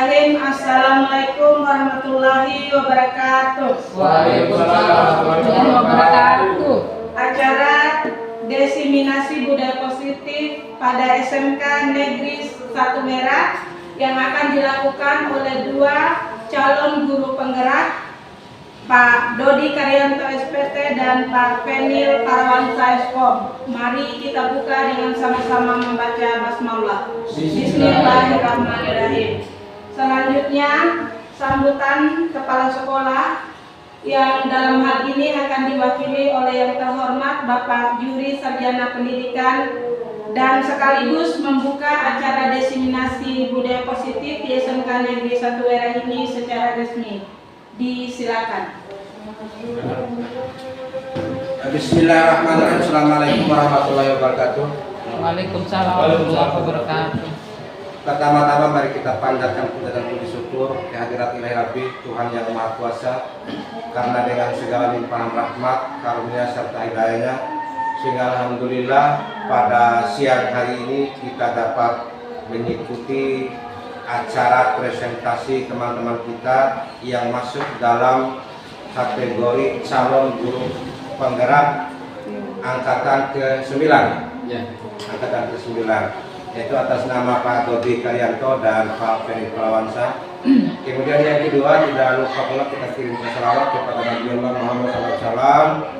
Bismillahirrahmanirrahim. Assalamualaikum warahmatullahi wabarakatuh. Waalaikumsalam warahmatullahi wabarakatuh. Acara diseminasi budaya positif pada SMK Negeri 1 Merah yang akan dilakukan oleh dua calon guru penggerak, Pak Dodi Karyanto SPT dan Pak Fenil Parawansa Eskom. Mari kita buka dengan sama-sama membaca basmalah. Bismillahirrahmanirrahim. Selanjutnya sambutan kepala sekolah yang dalam hal ini akan diwakili oleh yang terhormat Bapak Juri Sarjana Pendidikan dan sekaligus membuka acara diseminasi budaya positif di SMK Negeri 1 Merah ini secara resmi. Disilakan. Bismillahirrahmanirrahim. Assalamualaikum warahmatullahi wabarakatuh. Waalaikumsalam warahmatullahi wabarakatuh. Pertama-tama mari kita panjatkan puja dan puji syukur kehadirat Ilahi Rabbi Tuhan yang Maha Kuasa, karena dengan segala limpahan rahmat, karunia serta hidayahnya, sehingga alhamdulillah pada siang hari ini kita dapat mengikuti acara presentasi teman-teman kita yang masuk dalam kategori calon guru penggerak angkatan ke-9. Angkatan ke-9, yaitu atas nama Pak Dodi Karyanto dan Pak Fenil Parawansa. Kemudian yang kedua, tidak lupa pula kita kirim salawat kepada Nabi Muhammad SAW,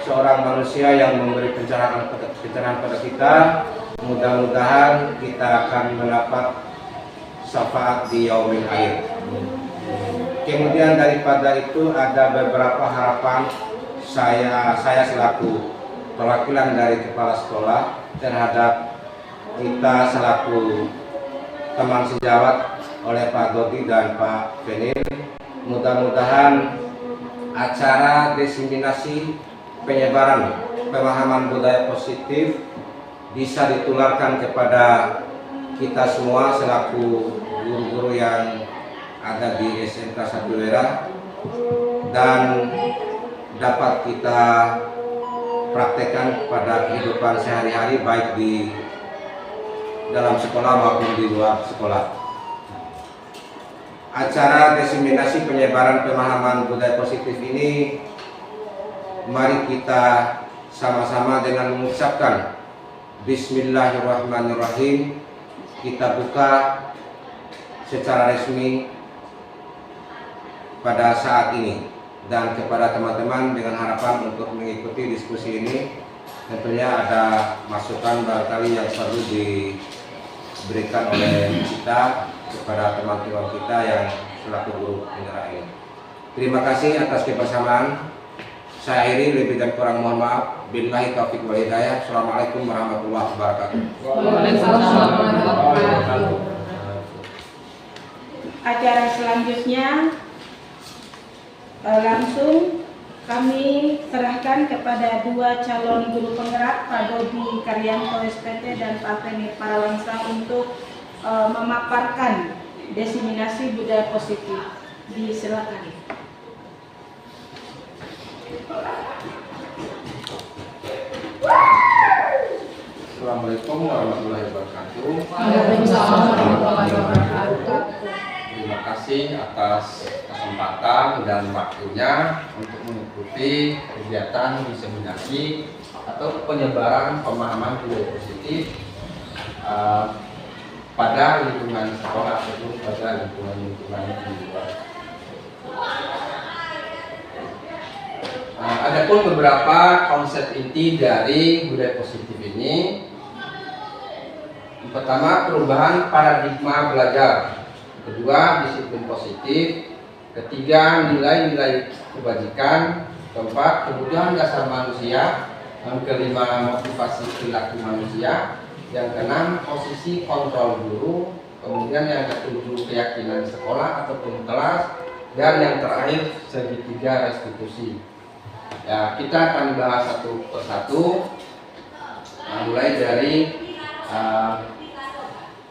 seorang manusia yang memberi pencerahan pada kita. Mudah-mudahan kita akan mendapat syafaat di yaumil akhir. Kemudian daripada itu ada beberapa harapan saya selaku perwakilan dari kepala sekolah terhadap kita selaku teman sejawat oleh Pak Dodi dan Pak Fenil. Mudah-mudahan acara diseminasi penyebaran pemahaman budaya positif bisa ditularkan kepada kita semua selaku guru-guru yang ada di SMK 1 Merah dan dapat kita praktekkan pada kehidupan sehari-hari baik di dalam sekolah maupun di luar sekolah. Acara diseminasi penyebaran pemahaman budaya positif ini mari kita sama-sama dengan mengucapkan Bismillahirrahmanirrahim kita buka secara resmi pada saat ini, dan kepada teman-teman dengan harapan untuk mengikuti diskusi ini tentunya ada masukan barangkali yang perlu diberikan oleh kita kepada teman-teman kita yang selaku guru penggerak ini. Terima kasih atas kebersamaan. Saya akhiri, lebih dan kurang mohon maaf. Billahi taufiq wal hidayah. Assalamualaikum warahmatullahi wabarakatuh. Waalaikumsalam warahmatullahi wabarakatuh. Acara selanjutnya langsung kami serahkan kepada dua calon guru penggerak, Pak Dodi Karyanto SPT dan Pak Fenil Parawansa untuk memaparkan diseminasi budaya positif. Disilakan. Assalamualaikum warahmatullahi wabarakatuh. Waalaikumsalam warahmatullahi wabarakatuh. Terima kasih atas kesempatan dan waktunya untuk mengikuti kegiatan diseminasi atau penyebaran pemahaman budaya positif pada lingkungan sekolah ataupun pada lingkungan di luar. Adapun beberapa konsep inti dari budaya positif ini. Pertama, perubahan paradigma belajar. Kedua, disiplin positif. Ketiga, nilai-nilai kebajikan. Keempat, kebutuhan dasar manusia. Yang kelima, motivasi perilaku manusia. Yang keenam, posisi kontrol guru. Kemudian yang ketujuh, keyakinan sekolah ataupun kelas. Dan yang terakhir, segitiga restitusi. Ya, kita akan bahas satu persatu, mulai dari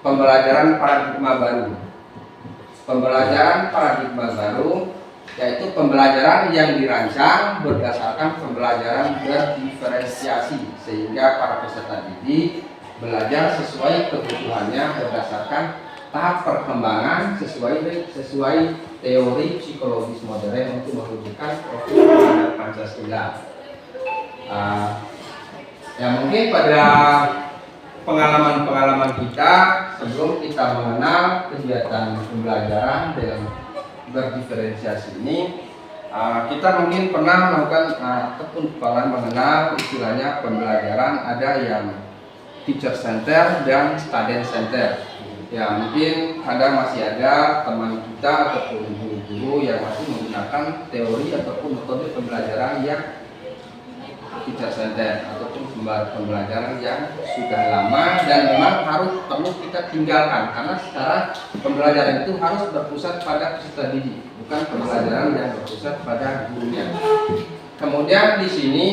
pembelajaran paradigma baru. Pembelajaran paradigma baru yaitu pembelajaran yang dirancang berdasarkan pembelajaran berdiferensiasi, sehingga para peserta didik belajar sesuai kebutuhannya berdasarkan tahap perkembangan sesuai teori psikologis modern untuk mewujudkan profil Pancasila. Ya mungkin pada pengalaman kita sebelum kita mengenal kegiatan pembelajaran dengan berdiferensiasi ini, kita mungkin pernah melakukan ataupun pernah mengenal istilahnya pembelajaran ada yang teacher center dan student center. Ya mungkin masih ada teman kita ataupun guru-guru yang masih menggunakan teori ataupun metode pembelajaran yang teacher center ataupun pembelajaran yang sudah lama dan memang perlu kita tinggalkan, karena sekarang pembelajaran itu harus berpusat pada peserta didik, bukan pembelajaran yang berpusat pada gurunya. Kemudian di sini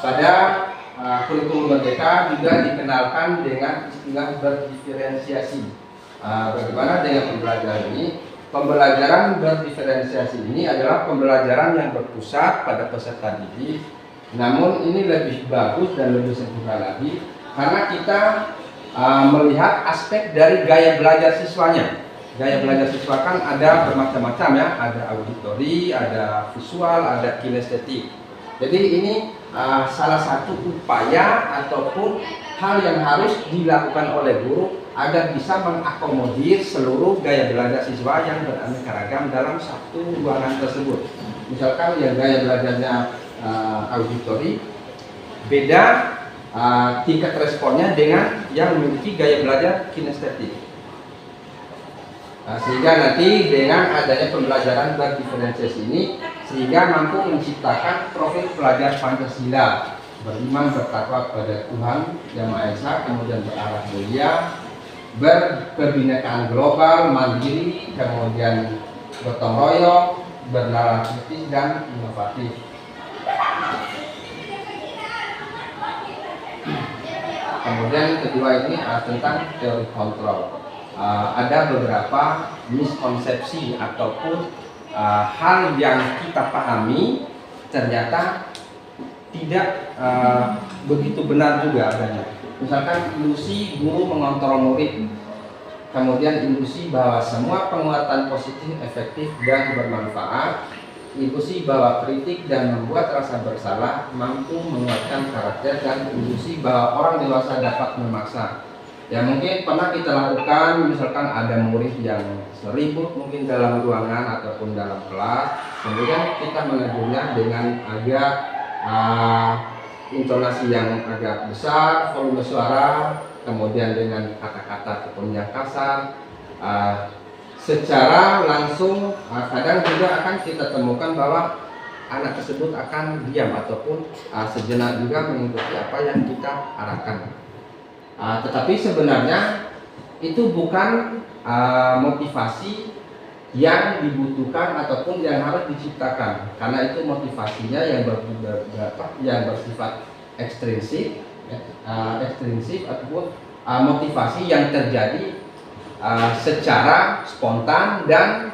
pada kurikulum Merdeka juga dikenalkan dengan istilah berdiferensiasi. Bagaimana dengan pembelajaran ini? Pembelajaran berdiferensiasi ini adalah pembelajaran yang berpusat pada peserta didik. Namun ini lebih bagus dan lebih sempurna lagi karena kita melihat aspek dari gaya belajar siswanya. Gaya belajar siswa kan ada bermacam-macam ya, ada auditori, ada visual, ada kinestetik. Jadi ini salah satu upaya ataupun hal yang harus dilakukan oleh guru agar bisa mengakomodir seluruh gaya belajar siswa yang beraneka ragam dalam satu ruangan tersebut. Misalkan yang gaya belajarnya auditori beda tingkat responnya dengan yang memiliki gaya belajar kinestetik. Sehingga nanti dengan adanya pembelajaran berdiferensiasi ini sehingga mampu menciptakan profil pelajar Pancasila, beriman bertakwa kepada Tuhan Yang Maha Esa, kemudian berakhlak mulia, berkebinekaan global, mandiri, kemudian gotong royong, bernalar kritis dan inovatif. Kemudian kedua ini tentang teori kontrol. Ada beberapa miskonsepsi ataupun hal yang kita pahami ternyata tidak begitu benar juga adanya. Misalkan ilusi guru mengontrol murid, kemudian ilusi bahwa semua penguatan positif efektif dan bermanfaat, ilusi bahwa kritik dan membuat rasa bersalah mampu menguatkan karakter, dan ilusi bahwa orang dewasa dapat memaksa. Ya mungkin pernah kita lakukan, misalkan ada murid yang seribut mungkin dalam ruangan ataupun dalam kelas, kemudian kita menegurnya dengan agak intonasi yang agak besar, volume suara, kemudian dengan kata-kata ataupun yang kasar. Secara langsung kadang juga akan kita temukan bahwa anak tersebut akan diam ataupun sejenak juga mengikuti apa yang kita arahkan. Tetapi sebenarnya itu bukan motivasi yang dibutuhkan ataupun yang harus diciptakan, karena itu motivasinya yang bersifat ekstrinsik ataupun motivasi yang terjadi secara spontan dan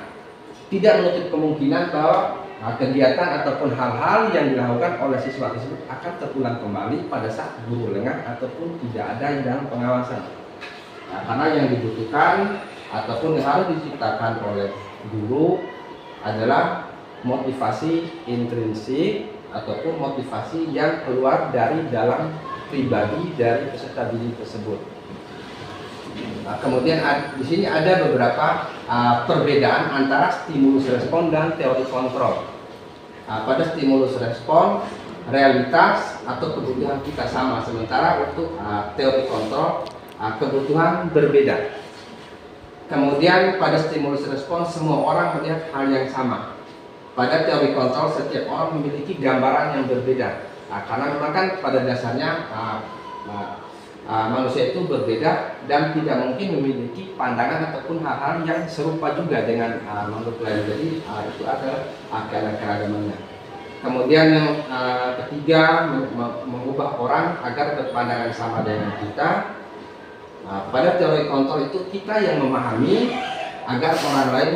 tidak menutup kemungkinan bahwa kegiatan ataupun hal-hal yang dilakukan oleh siswa tersebut akan terulang kembali pada saat guru lengah ataupun tidak ada yang dalam pengawasan. Karena yang dibutuhkan ataupun yang harus diciptakan oleh guru adalah motivasi intrinsik ataupun motivasi yang keluar dari dalam pribadi dari peserta didik tersebut. Kemudian di sini ada beberapa perbedaan antara stimulus respon dan teori kontrol. Pada stimulus respon, realitas atau kebutuhan kita sama, sementara untuk teori kontrol kebutuhan berbeda. Kemudian pada stimulus respon semua orang melihat hal yang sama. Pada teori kontrol setiap orang memiliki gambaran yang berbeda. Karena memang kan pada dasarnya manusia itu berbeda dan tidak mungkin memiliki pandangan ataupun hal-hal yang serupa juga dengan makhluk lain. Jadi itu adalah keragamannya. Kemudian yang ketiga, mengubah orang agar berpandangan sama dengan kita. Pada teori kontrol itu kita yang memahami agar orang lain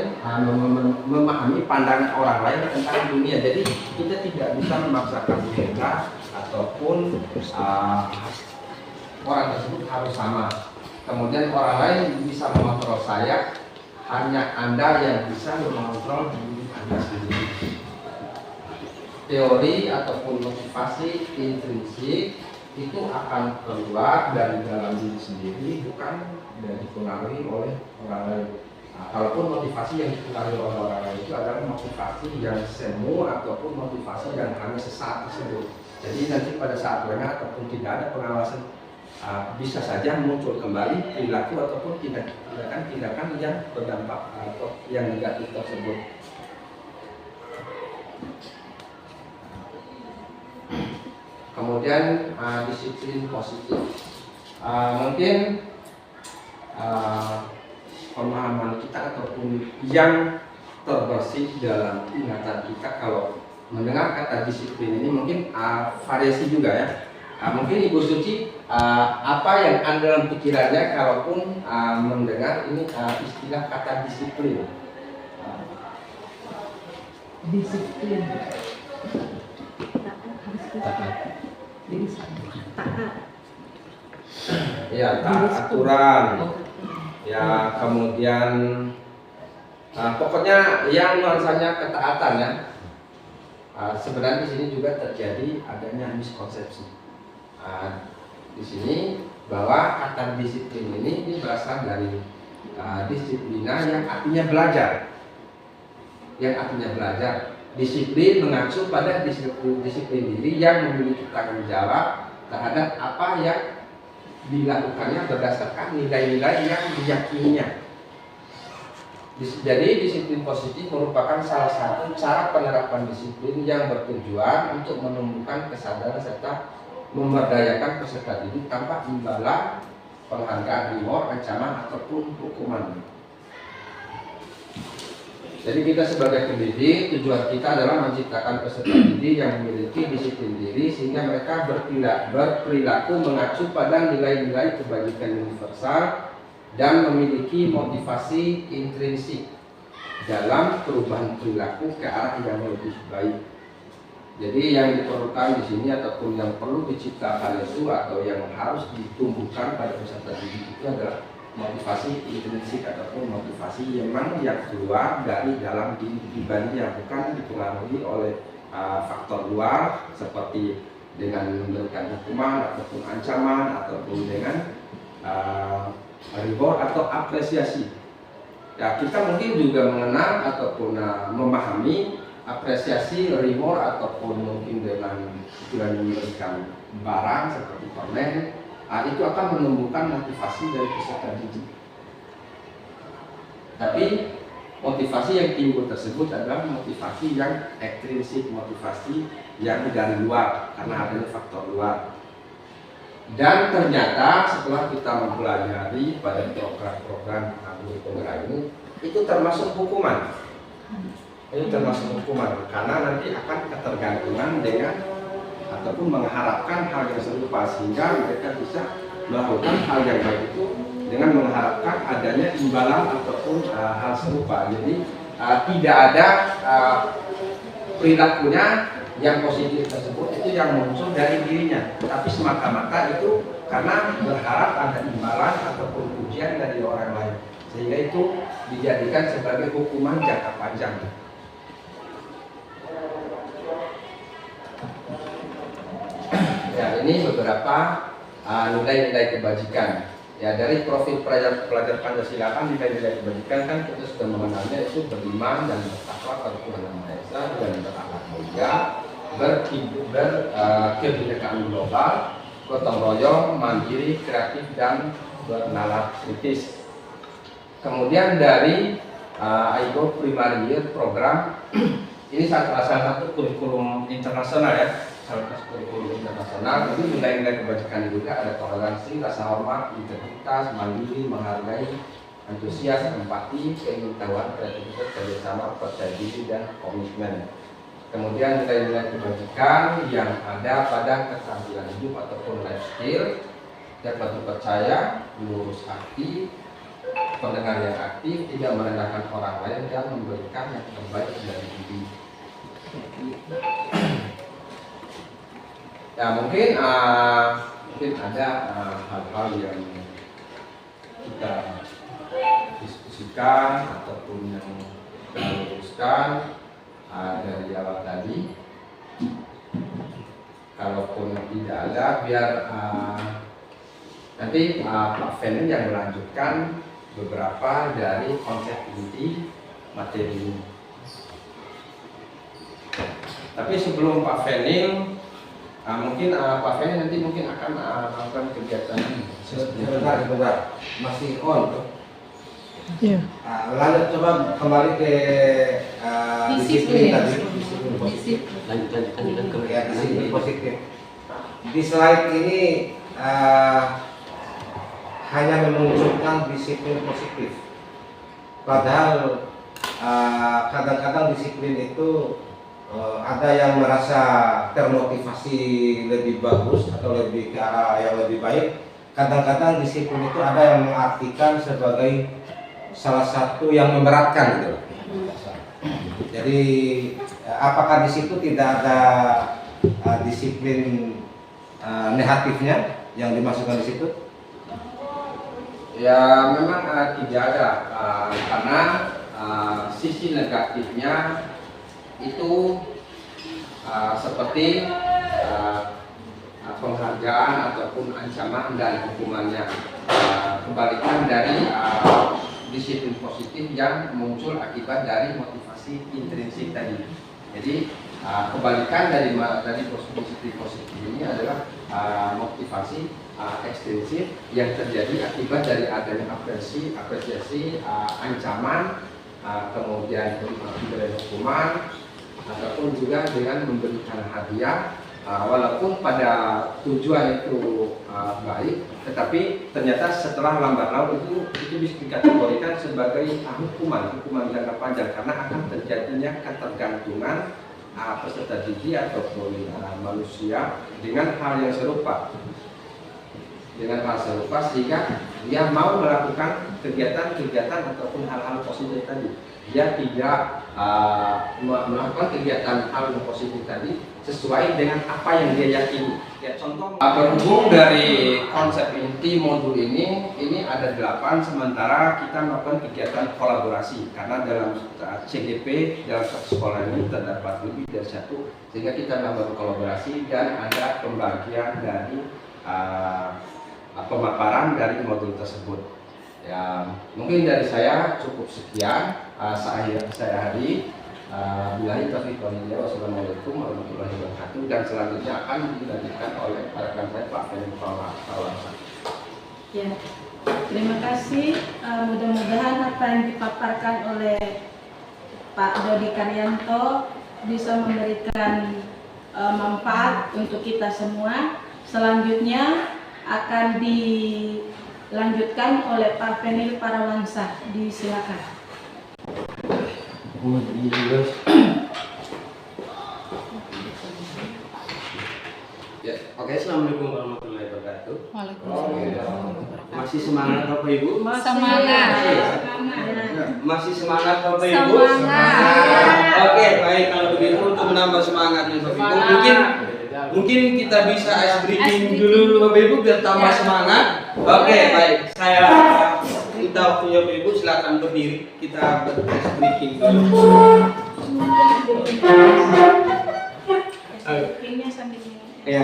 memahami pandangan orang lain tentang dunia. Jadi kita tidak bisa memaksakan mereka ataupun orang tersebut harus sama. kemudian orang lain bisa mengontrol saya, hanya Anda yang bisa mengontrol diri Anda sendiri. Teori ataupun motivasi intrinsik itu akan keluar dari dalam diri sendiri, bukan dipengaruhi oleh orang lain. Nah, kalaupun motivasi yang dipengaruhi oleh orang lain itu adalah motivasi yang semu ataupun motivasi yang hanya sesaat tersebut. Jadi nanti pada saat lengah ataupun tidak ada pengawasan, bisa saja muncul kembali perilaku ataupun tindakan yang berdampak atau yang negatif tersebut. Kemudian disiplin positif, mungkin pemahaman kita ataupun yang terbersih dalam ingatan kita kalau mendengar kata disiplin ini mungkin variasi juga ya. Mungkin Ibu Suci, apa yang ada dalam pikirannya kalaupun mendengar ini istilah kata disiplin? Disiplin. Ya, taat aturan. Ya, kemudian pokoknya yang nuansanya ketaatan ya. Sebenarnya di sini juga terjadi adanya miskonsepsi. Di sini bahwa kata disiplin ini berasal dari disiplina yang artinya belajar. Yang artinya belajar. Disiplin mengacu pada disiplin diri yang memiliki tanggung jawab terhadap apa yang dilakukannya berdasarkan nilai-nilai yang diyakininya. Jadi disiplin positif merupakan salah satu cara penerapan disiplin yang bertujuan untuk menumbuhkan kesadaran serta memberdayakan peserta didik tanpa imbalan, penghargaan, reward, ancaman ataupun hukuman. Jadi kita sebagai pendidik, tujuan kita adalah menciptakan peserta didik yang memiliki disiplin diri sehingga mereka berperilaku mengacu pada nilai-nilai kebajikan universal dan memiliki motivasi intrinsik dalam perubahan perilaku ke arah yang lebih baik. Jadi yang diperlukan di sini ataupun yang perlu diciptakan itu atau yang harus ditumbuhkan pada peserta didik itu adalah motivasi intrinsik ataupun motivasi yang memang yang keluar dari dalam diri pribadi yang bukan dipengaruhi oleh faktor luar seperti dengan memberikan hukuman ataupun ancaman ataupun dengan reward atau apresiasi. Ya, kita mungkin juga mengenal ataupun memahami apresiasi, reward ataupun mungkin dengan memberikan barang seperti permen. Itu akan menumbuhkan motivasi dari peserta didik. Tapi motivasi yang timbul tersebut adalah motivasi yang ekstrinsik, motivasi yang dari luar karena adanya faktor luar. Dan ternyata setelah kita mempelajari pada program-program guru penggerak ini, itu termasuk hukuman. Ini termasuk hukuman karena nanti akan ketergantungan dengan ataupun mengharapkan hal yang serupa sehingga mereka bisa melakukan hal yang baik itu dengan mengharapkan adanya imbalan ataupun hal serupa. Jadi tidak ada perilakunya yang positif tersebut itu yang muncul dari dirinya, tapi semata-mata itu karena berharap ada imbalan ataupun pujian dari orang lain, sehingga itu dijadikan sebagai hukuman jangka panjang. Ya, ini beberapa nilai-nilai kebajikan. Ya, dari profil pelajar Pancasila kan nilai-nilai kebajikan kan kita sudah mengenalnya itu beriman dan bertakwa kepada Tuhan Yang Maha Esa dan berakhlak mulia, berkebinekaan global, gotong royong, mandiri, kreatif dan bernalar kritis. Kemudian dari AIGO Primary Year program ini salah satu kurikulum internasional ya. Salah satu kurikulum internasional itu nilai-nilai kebajikan juga ada toleransi, rasa hormat, integritas, mandiri, menghargai, antusias, empati, keingintahuan, kreativitas, kerjasama, percaya diri dan komitmen. Kemudian nilai-nilai kebajikan yang ada pada keterampilan hidup ataupun life skill, dapat dipercaya, lurus hati, pendengar yang aktif, tidak merendahkan orang lain dan memberikan yang terbaik dari diri. Ya mungkin ada hal-hal yang kita diskusikan ataupun yang kita luruskan dari awal tadi. Kalaupun tidak ada, biar nanti Pak Fenil yang melanjutkan beberapa dari konsep inti materi ini. Tapi sebelum Pak Fenil, mungkin Pak Fenil nanti mungkin akan melakukan kegiatan Sebentar, masih on tuh. Iya. Lanjut coba kembali ke disiplin tadi. Disiplin. Ya, disiplin positif. Di slide ini hanya memunculkan disiplin positif. Padahal kadang-kadang disiplin itu ada yang merasa termotivasi lebih bagus atau lebih ke arah yang lebih baik. Kadang-kadang disiplin itu ada yang mengartikan sebagai salah satu yang memberatkan gitu. Jadi apakah di situ tidak ada disiplin negatifnya yang dimasukkan di situ? Ya memang tidak ada karena sisi negatifnya itu seperti penghargaan ataupun ancaman dan hukumannya. Kebalikan dari disiplin positif yang muncul akibat dari motivasi intrinsik tadi. Jadi kebalikan dari disiplin positif ini adalah motivasi ekstrinsik yang terjadi akibat dari adanya apresiasi, ancaman, kemudian pemberian hukuman, ataupun juga dengan memberikan hadiah, walaupun pada tujuan itu baik, tetapi ternyata setelah lambat laun itu bisa dikategorikan sebagai hukuman jangka panjang karena akan terjadinya ketergantungan peserta didik ataupun manusia dengan hal yang serupa. Sehingga dia mau melakukan kegiatan-kegiatan ataupun hal-hal positif tadi. Dia tidak melakukan kegiatan hal yang positif tadi sesuai dengan apa yang dia yakini. Ya, contoh berhubung dari konsep inti modul ini ada 8, sementara kita melakukan kegiatan kolaborasi karena dalam CGP dalam satu sekolah ini terdapat lebih dari 1, sehingga kita melakukan kolaborasi dan ada pembagian dari pemaparan dari modul tersebut. Ya, mungkin dari saya cukup sekian. Saya hari billahi taufiq wal hidayah. Wassalamualaikum warahmatullahi wabarakatuh. Dan selanjutnya akan dilanjutkan oleh rekan saya Pak Fenil Purwasa. Ya, terima kasih. Mudah-mudahan apa yang dipaparkan oleh Pak Dodi Karyanto bisa memberikan manfaat untuk kita semua. Selanjutnya akan dilanjutkan oleh Pak Fenil Parawansa. Disilakan. Ya, oke, assalamualaikum warahmatullahi wabarakatuh. Waalaikumsalam. Masih semangat Bapak Ibu? Semangat. Masih semangat Bapak Ibu? Semangat. Oke, baik, kalau begitu untuk menambah semangatnya Bapak Ibu, mungkin kita bisa ice breaking dulu Bapak Ibu biar tambah semangat. Oke, baik. Saya minta waktunya Bapak Ibu, silakan berdiri. Kita ice breaking dulu. Ya,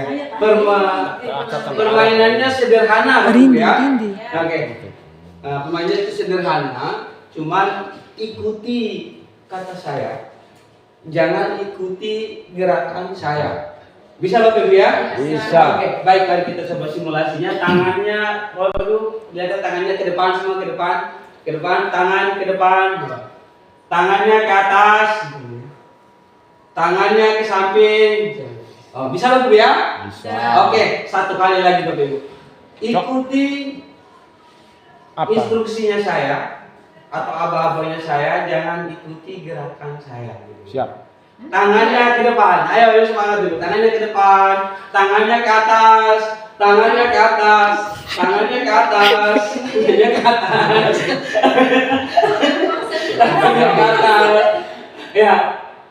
permainannya sederhana Bapak Ibu ya. Oke. Permainannya itu sederhana, cuman ikuti kata saya. Jangan ikuti gerakan saya. Bisa Bapak Ibu ya? Bisa. Oke, baik, mari kita coba simulasinya. Tangannya, waduh, lihat tangannya ke depan semua, ke depan, tangan ke depan. Tangannya ke atas. Tangannya ke samping. Oh, bisa Bapak Ibu ya? Bisa. Oke, satu kali lagi Bapak Ibu. Ikuti instruksinya saya atau aba-abanya saya, jangan ikuti gerakan saya. Siap. Tangannya ke depan. Ayo semangat dulu. Tangannya ke depan, tangannya ke atas, tangannya ke atas, tangannya ke atas, tangannya ke atas. Tangannya ke atas. Ya.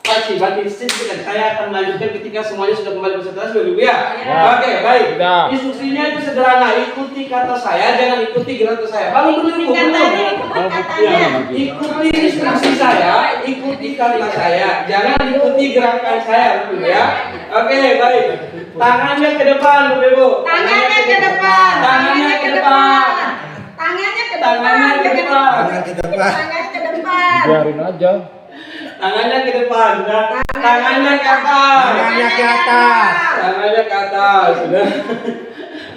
Pasti, berarti disebutkan. Saya akan melanjutkan ketika semuanya sudah kembali konsentrasi, Bapak Ibu ya. Ya. Oke, baik. Sudah. Instruksinya itu sederhana, ikuti kata saya, jangan ikuti gerakan saya. Bangun dulu, Bu. Katanya Belum. ikut katanya. Ikuti instruksi saya, ikuti kata saya, jangan ikuti gerakan saya, Bapak Ibu ya. Oke, baik. Tangannya ke depan, Bapak Ibu. Tangannya ke depan. Tangannya ke depan. Tangannya ke depan. Tangannya ke depan. Tangan ke depan. Tangannya ke depan. Biarin aja. Tangannya ke depan, sudah. Tangannya ke atas. Tangannya ke atas. Tangannya ke atas, sudah.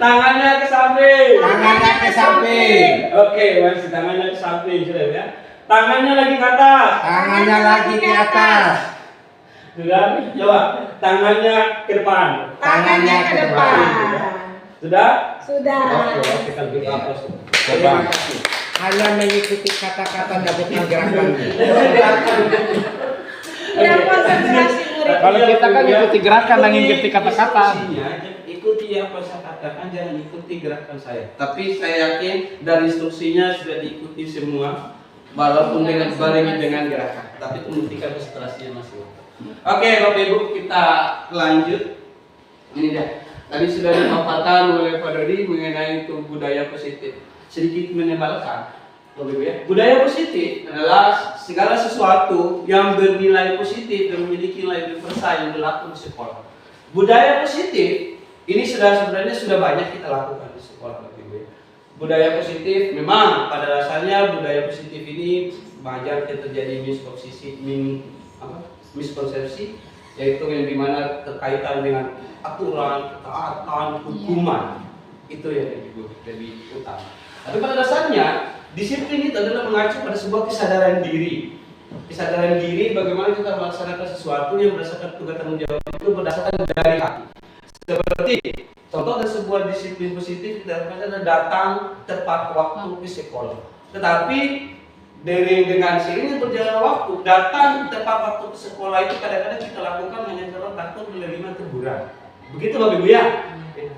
Tangannya ke samping. Tangannya ke samping. Oke, masih tangannya ke samping, sudah ya. Tangannya lagi ke atas. Tangannya lagi ke atas. Sudah, coba. Tangannya ke depan. Tangannya ke depan. Sudah? Sudah. Oke, kita beri aplaus. Coba. Terima kasih. Hanya mengikuti kata-kata dan bukan gerakannya. Yang konsentrasi murid. Kalau kita kan ikuti gerakan dan ngikuti kata-kata. Ikuti apa saya katakan, jangan ikuti gerakan saya. Tapi saya yakin dari instruksinya sudah diikuti semua, walaupun dengan barengi dengan gerakan. Tapi membuktikan konsentrasinya masih. Oke, Bapak Ibu, kita lanjut. Ini dia. Tadi sudah dipaparkan oleh Pak Dodi mengenai itu budaya positif. Sedikit menebalkan, Bapak Ibu ya. Budaya positif adalah segala sesuatu yang bernilai positif dan memiliki nilai universal yang berlaku di sekolah. Budaya positif ini sebenarnya sudah banyak kita lakukan di sekolah, Bapak Ibu ya. Budaya positif memang pada dasarnya budaya positif ini banyak terjadi miskonsepsi, yaitu yang dimana terkaitan dengan aturan, ketaatan, hukuman. Itu yang lebih utama. Tapi pada dasarnya disiplin itu adalah mengacu pada sebuah kesadaran diri. Kesadaran diri bagaimana kita melaksanakan sesuatu yang berdasarkan tugas tanggung jawab itu berdasarkan dari hati. Seperti contoh dari sebuah disiplin positif kita adalah datang tepat waktu ke sekolah. Tetapi dengan seiring berjalan waktu, datang tepat waktu ke sekolah itu kadang-kadang kita lakukan hanya karena takut menerima teguran. Begitu Bapak Ibu ya.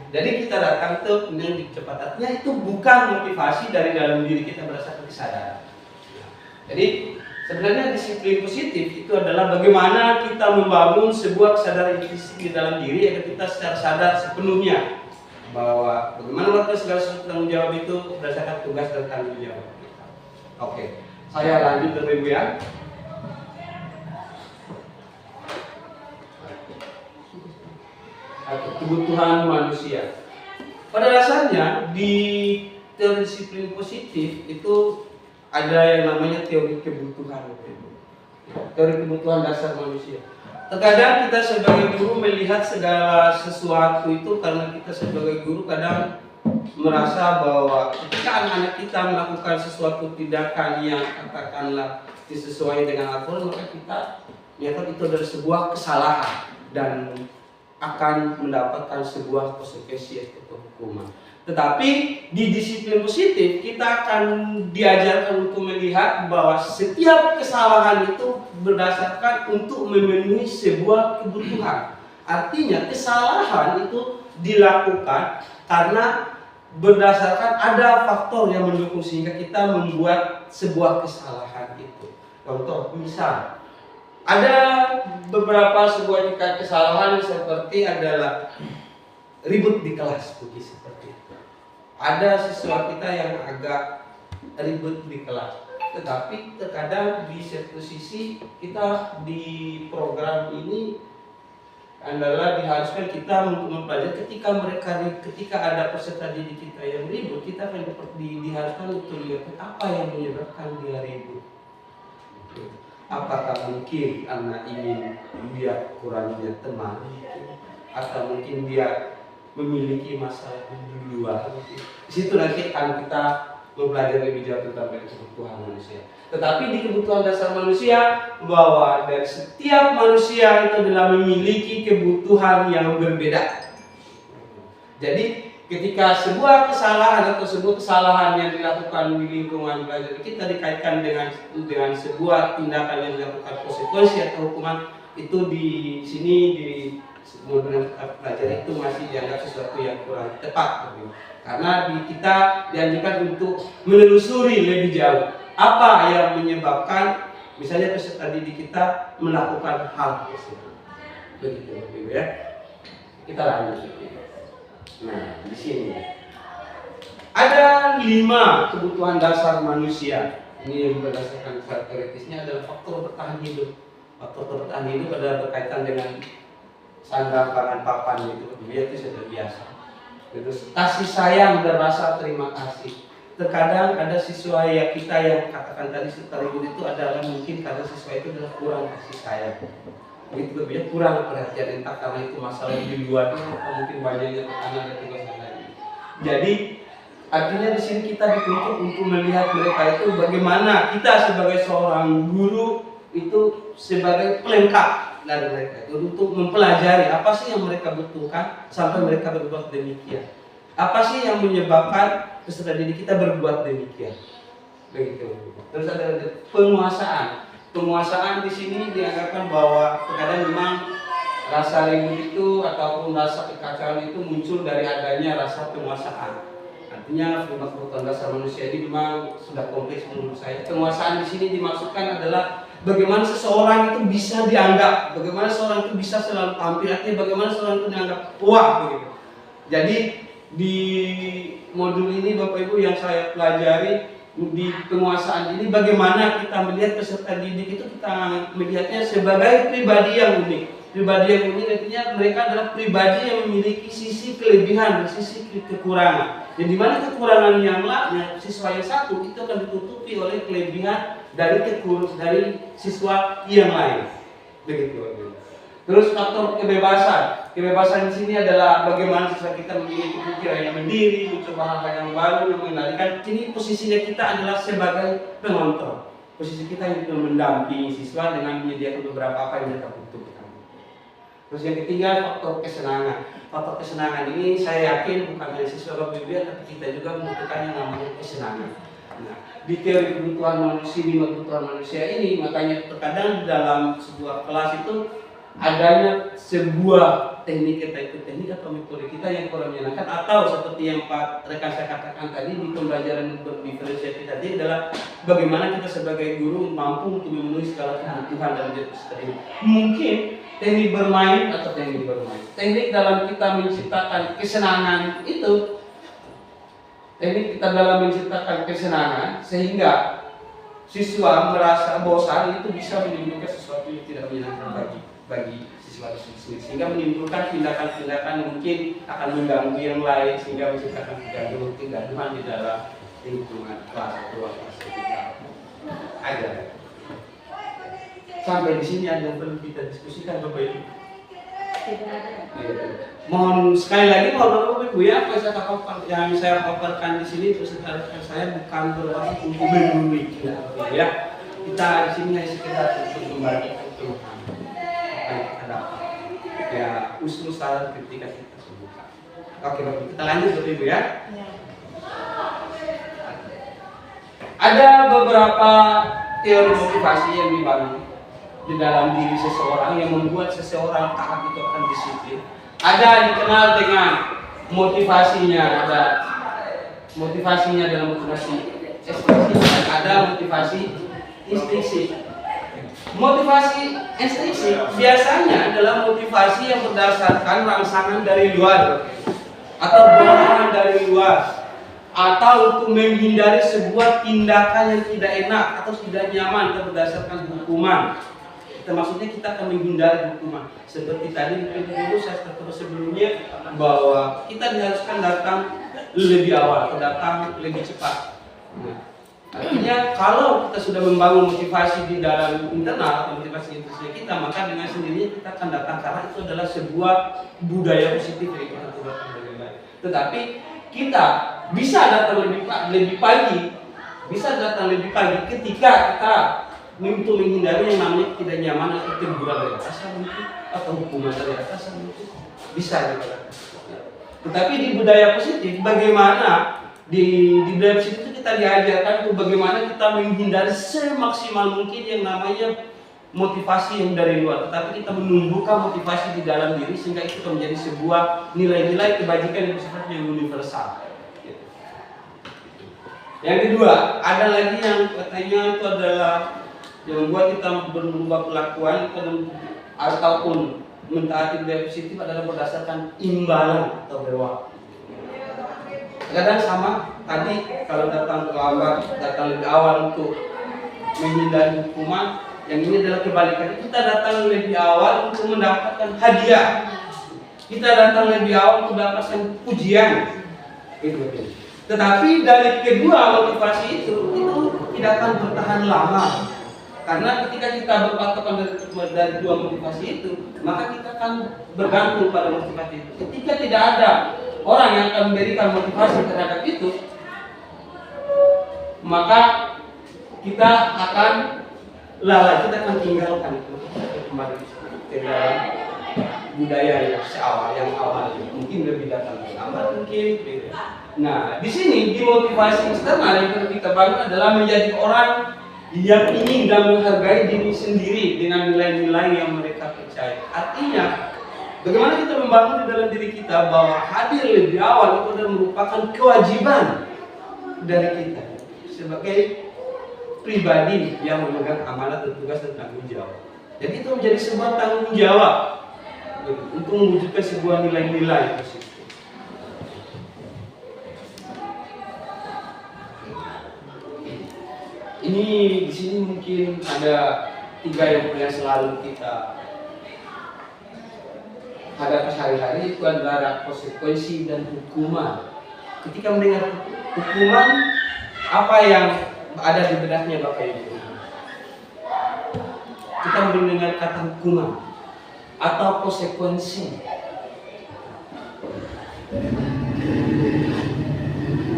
Jadi kita datang tuh dengan cepat, artinya itu bukan motivasi dari dalam diri kita berdasarkan kesadaran. Jadi sebenarnya disiplin positif itu adalah bagaimana kita membangun sebuah kesadaran implisит di dalam diri agar kita secara sadar sepenuhnya bahwa bagaimana melakukan segala sesuatu tanggung jawab itu berdasarkan tugas dan tanggung jawab kita. Oke, saya lanjut Bapak Ibu ya. Atau kebutuhan manusia. Pada dasarnya di teori disiplin positif itu ada yang namanya teori kebutuhan. Teori kebutuhan dasar manusia. Terkadang kita sebagai guru melihat segala sesuatu itu karena kita sebagai guru kadang merasa bahwa ketika anak-anak kita melakukan sesuatu tindakan yang katakanlah disesuaikan dengan aturan, maka kita lihat itu adalah sebuah kesalahan dan akan mendapatkan sebuah konsekuensi atau hukuman. Tetapi di disiplin positif kita akan diajarkan untuk melihat bahwa setiap kesalahan itu berdasarkan untuk memenuhi sebuah kebutuhan. Artinya kesalahan itu dilakukan karena berdasarkan ada faktor yang mendukung sehingga kita membuat sebuah kesalahan itu. Contoh misal ada beberapa sebuah tingkat kesalahan seperti adalah ribut di kelas, begitu seperti itu. Ada siswa kita yang agak ribut di kelas, tetapi terkadang di satu sisi kita di program ini adalah diharuskan kita untuk mempelajari ketika ada peserta didik kita yang ribut, kita akan diharuskan untuk lihat apa yang menyebabkan dia ribut. Apakah mungkin anak ingin dia kurangnya teman, atau mungkin dia memiliki masalah di luar. Di situ nanti akan kita mempelajari lebih jauh tentang kebutuhan manusia. Tetapi di kebutuhan dasar manusia bahwa dari setiap manusia itu adalah memiliki kebutuhan yang berbeda. Jadi ketika sebuah kesalahan atau sebuah kesalahan yang dilakukan di lingkungan belajar kita dikaitkan dengan sebuah tindakan yang dilakukan konsekuensi atau hukuman, itu di sini di modul pelajar itu masih dianggap sesuatu yang kurang tepat, karena kita dianjurkan untuk menelusuri lebih jauh apa yang menyebabkan Misalnya peserta didik kita melakukan hal tersebut. Begitu Bapak Ibu ya. Kita lanjut. Nah, di sini ada 5 kebutuhan dasar manusia. Ini yang berdasarkan teoritisnya adalah faktor bertahan hidup. Faktor bertahan hidup adalah berkaitan dengan sandang, pangan, papan itu. Dia itu sudah biasa. Terus kasih sayang dan rasa terima kasih. Terkadang ada siswa yang kita yang katakan tadi setelah itu adalah mungkin karena siswa itu adalah kurang kasih sayang. Begitu dia kurang perhatian, entah karena itu masalah di luar atau mungkin banyaknya tekanan dan tugas yang lain. Jadi artinya di sini kita dituntut untuk melihat mereka itu bagaimana kita sebagai seorang guru itu sebagai pelengkap dari mereka itu untuk mempelajari apa sih yang mereka butuhkan sampai mereka berbuat demikian. Apa sih yang menyebabkan peserta didik kita berbuat demikian? Begitu. Terus ada penguasaan. Penguasaan di sini dianggapkan bahwa terkadang memang rasa ribut itu ataupun rasa kekacauan itu muncul dari adanya rasa penguasaan. Artinya 5 kebutuhan dasar manusia ini memang sudah kompleks menurut saya. Penguasaan di sini dimaksudkan adalah bagaimana seseorang itu bisa dianggap, bagaimana seseorang itu bisa selalu tampil, artinya bagaimana seseorang itu dianggap wah begitu. Jadi di modul ini Bapak Ibu yang saya pelajari di penguasaan ini bagaimana kita melihat peserta didik itu kita melihatnya sebagai pribadi yang unik. Pribadi yang unik artinya mereka adalah pribadi yang memiliki sisi kelebihan dan sisi kekurangan. Jadi di mana kekurangan yang lainnya siswa yang satu itu akan ditutupi oleh kelebihan dari siswa yang lain. Begitu. Terus faktor kebebasan. Kebebasan di sini adalah bagaimana siswa kita memiliki pikiran yang mandiri, mencoba hal-hal yang baru, yang mengendalikan. Ini posisinya kita adalah sebagai pengontrol. Posisi kita yang mendampingi siswa dengan menyediakan beberapa apa yang mereka butuhkan. Terus yang ketiga faktor kesenangan. Faktor kesenangan ini saya yakin bukan hanya siswa Bapak Ibu, tapi kita juga membutuhkan yang namanya kesenangan. Nah, di teori kebutuhan manusia, 5 kebutuhan manusia ini, makanya terkadang dalam sebuah kelas itu adanya sebuah teknik, kita itu teknik atau metode kita yang kurang menyenangkan, atau seperti yang Pak rekan saya katakan tadi di pembelajaran berdiferensiasi tadi adalah bagaimana kita sebagai guru mampu untuk memenuhi segala kebutuhan dalam diri peserta ini. Mungkin teknik bermain atau teknik bermain. Teknik dalam kita menciptakan kesenangan itu, teknik kita dalam menciptakan kesenangan sehingga siswa merasa bosan itu bisa menimbulkan sesuatu yang tidak menyenangkan bagi siswa tersebut, sehingga menimbulkan tindakan-tindakan yang mungkin akan mengganggu yang lain sehingga menciptakan kegaduhan di dalam lingkungan kelas atau kelas kita. Ada. Sampai di sini ada yang perlu kita diskusikan Bapak Ibu. Mohon sekali lagi mohon Bapak Ibu ya, yang saya paparkan di sini terus saya bukan bermaksud untuk menggurui ya. Kita di sini hanya sekedar untuk membagi keluhan. Ada ya usul saran ketika kita sebutkan. Oke Bapak, kita lanjut Bapak Ibu ya. Ada beberapa teori motivasi yang dibangun di dalam diri seseorang yang membuat seseorang taat itu akan disiplin. Ada yang dikenal dengan motivasinya, ada motivasinya dalam motivasi ekstrinsi dan ada motivasi intrinsik. Motivasi intrinsik biasanya adalah motivasi yang berdasarkan rangsangan dari luar atau dorongan dari luar atau untuk menghindari sebuah tindakan yang tidak enak atau tidak nyaman atau berdasarkan hukuman. Maksudnya kita akan menghindari hukuman. Seperti tadi dulu saya katakan sebelumnya bahwa kita diharuskan datang lebih awal atau datang lebih cepat. Artinya kalau kita sudah membangun motivasi di dalam internal atau motivasi intrinsik kita, maka dengan sendirinya kita akan datang karena itu adalah sebuah budaya positif yang kita tularkan dari lain. Tetapi kita bisa datang lebih pagi, ketika kita untuk menghindari yang namanya tidak nyaman atau teguran dari atasan mungkin atau hukuman dari atasan mungkin bisa juga. Tetapi di budaya positif bagaimana di budaya positif itu kita diajarkan untuk bagaimana kita menghindari semaksimal mungkin yang namanya motivasi yang dari luar, tetapi kita menumbuhkan motivasi di dalam diri sehingga itu menjadi sebuah nilai-nilai kebajikan yang bersifat universal. Yang kedua, ada lagi yang katanya itu adalah yang membuat kita berubah kelakuan ataupun mentaati budaya positif adalah berdasarkan imbalan atau berwaktu. Kadang sama tadi kalau datang terlambat, datang lebih awal untuk menghindari hukuman, yang ini adalah kebalikannya. Kita datang lebih awal untuk mendapatkan hadiah. Kita datang lebih awal untuk mendapatkan pujian. Itu betul. Tetapi dari kedua motivasi itu tidak akan bertahan lama. Karena ketika kita berpatokan dari dua motivasi itu, maka kita akan bergantung pada motivasi itu. Ketika tidak ada orang yang akan memberikan motivasi terhadap itu, maka kita akan lalai, kita akan tinggalkan itu kembali ke dalam budaya yang awal mungkin lebih datang lambat mungkin beda. Nah, di sini di motivasi eksternal yang perlu kita bangun adalah menjadi orang yang ingin dan menghargai diri sendiri dengan nilai-nilai yang mereka percaya. Artinya, bagaimana kita membangun di dalam diri kita bahwa hadir lebih awal itu adalah merupakan kewajiban dari kita sebagai pribadi yang memegang amanat dan tugas dan tanggung jawab. Jadi itu menjadi sebuah tanggung jawab untuk mewujudkan sebuah nilai-nilai positif. Ini di sini mungkin ada 3 yang selalu kita hadapi sehari-hari, itu adalah konsekuensi dan hukuman. Ketika mendengar hukuman, apa yang ada di benaknya Bapak Ibu? Kita mendengar kata hukuman atau konsekuensi.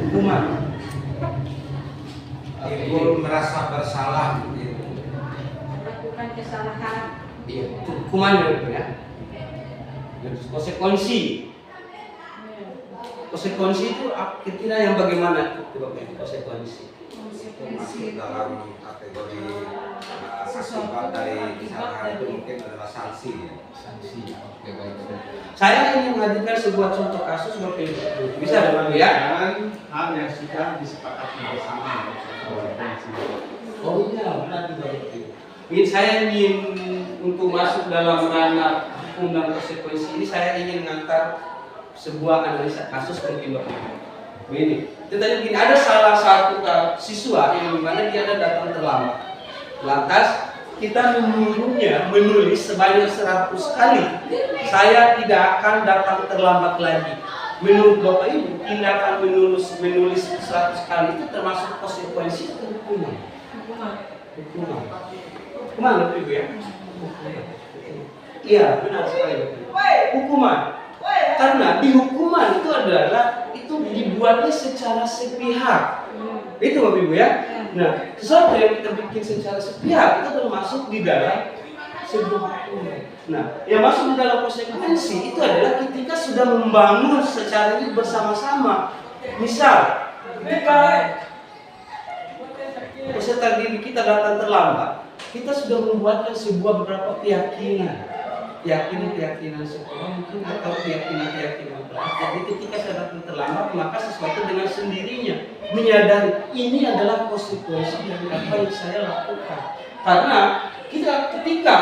Hukuman. Timbul merasa bersalah gitu. Melakukan kesalahan. Iya, hukuman itu ya. Konsekuensi. Konsekuensi itu kira yang bagaimana itu Bapak? Konsekuensi. Masuk dalam kategori akibat dari kesalahan itu mungkin adalah sanksi ya. Sanksi. Oke, baik. Saya ingin menghadirkan sebuah contoh kasus Bapak Ibu. Bisa ada Bapak ya? hal yang sudah disepakati bersama. Oh iya, benar juga Bapak Ibu. Ini saya ingin untuk masuk dalam ranah hukum dan konsekuensi ini, saya ingin mengantar sebuah analisa kasus mungkin Bapak Ibu. Begini, tetapi begini, ada salah satu siswa yang dimana dia ada datang terlambat. Lantas kita menyuruhnya menulis sebanyak 100 kali. Saya tidak akan datang terlambat lagi. Menurut Bapak Ibu, tindakan menulis 100 kali itu termasuk konsekuensi atau hukuman? Hukuman. Hukuman Bapak Ibu ya? Iya, benar sekali Bapak Ibu. Hukuman. Karena di hukuman itu adalah itu dibuatnya secara sepihak. Itu Bapak Ibu ya. Nah, sesuatu yang kita bikin secara sepihak itu termasuk di dalam sebuah hukuman. Nah, yang masuk di dalam konsekuensi itu adalah ketika sudah membangun secara ini bersama-sama. Misal, ketika peserta didik kita datang terlambat, kita sudah membuatkan sebuah beberapa keyakinan sekolah mungkin atau keyakinan kelas. Jadi ketika saya datang terlambat, maka sesuatu dengan sendirinya menyadari ini adalah konsekuensi dari apa yang saya lakukan. Karena kita ketika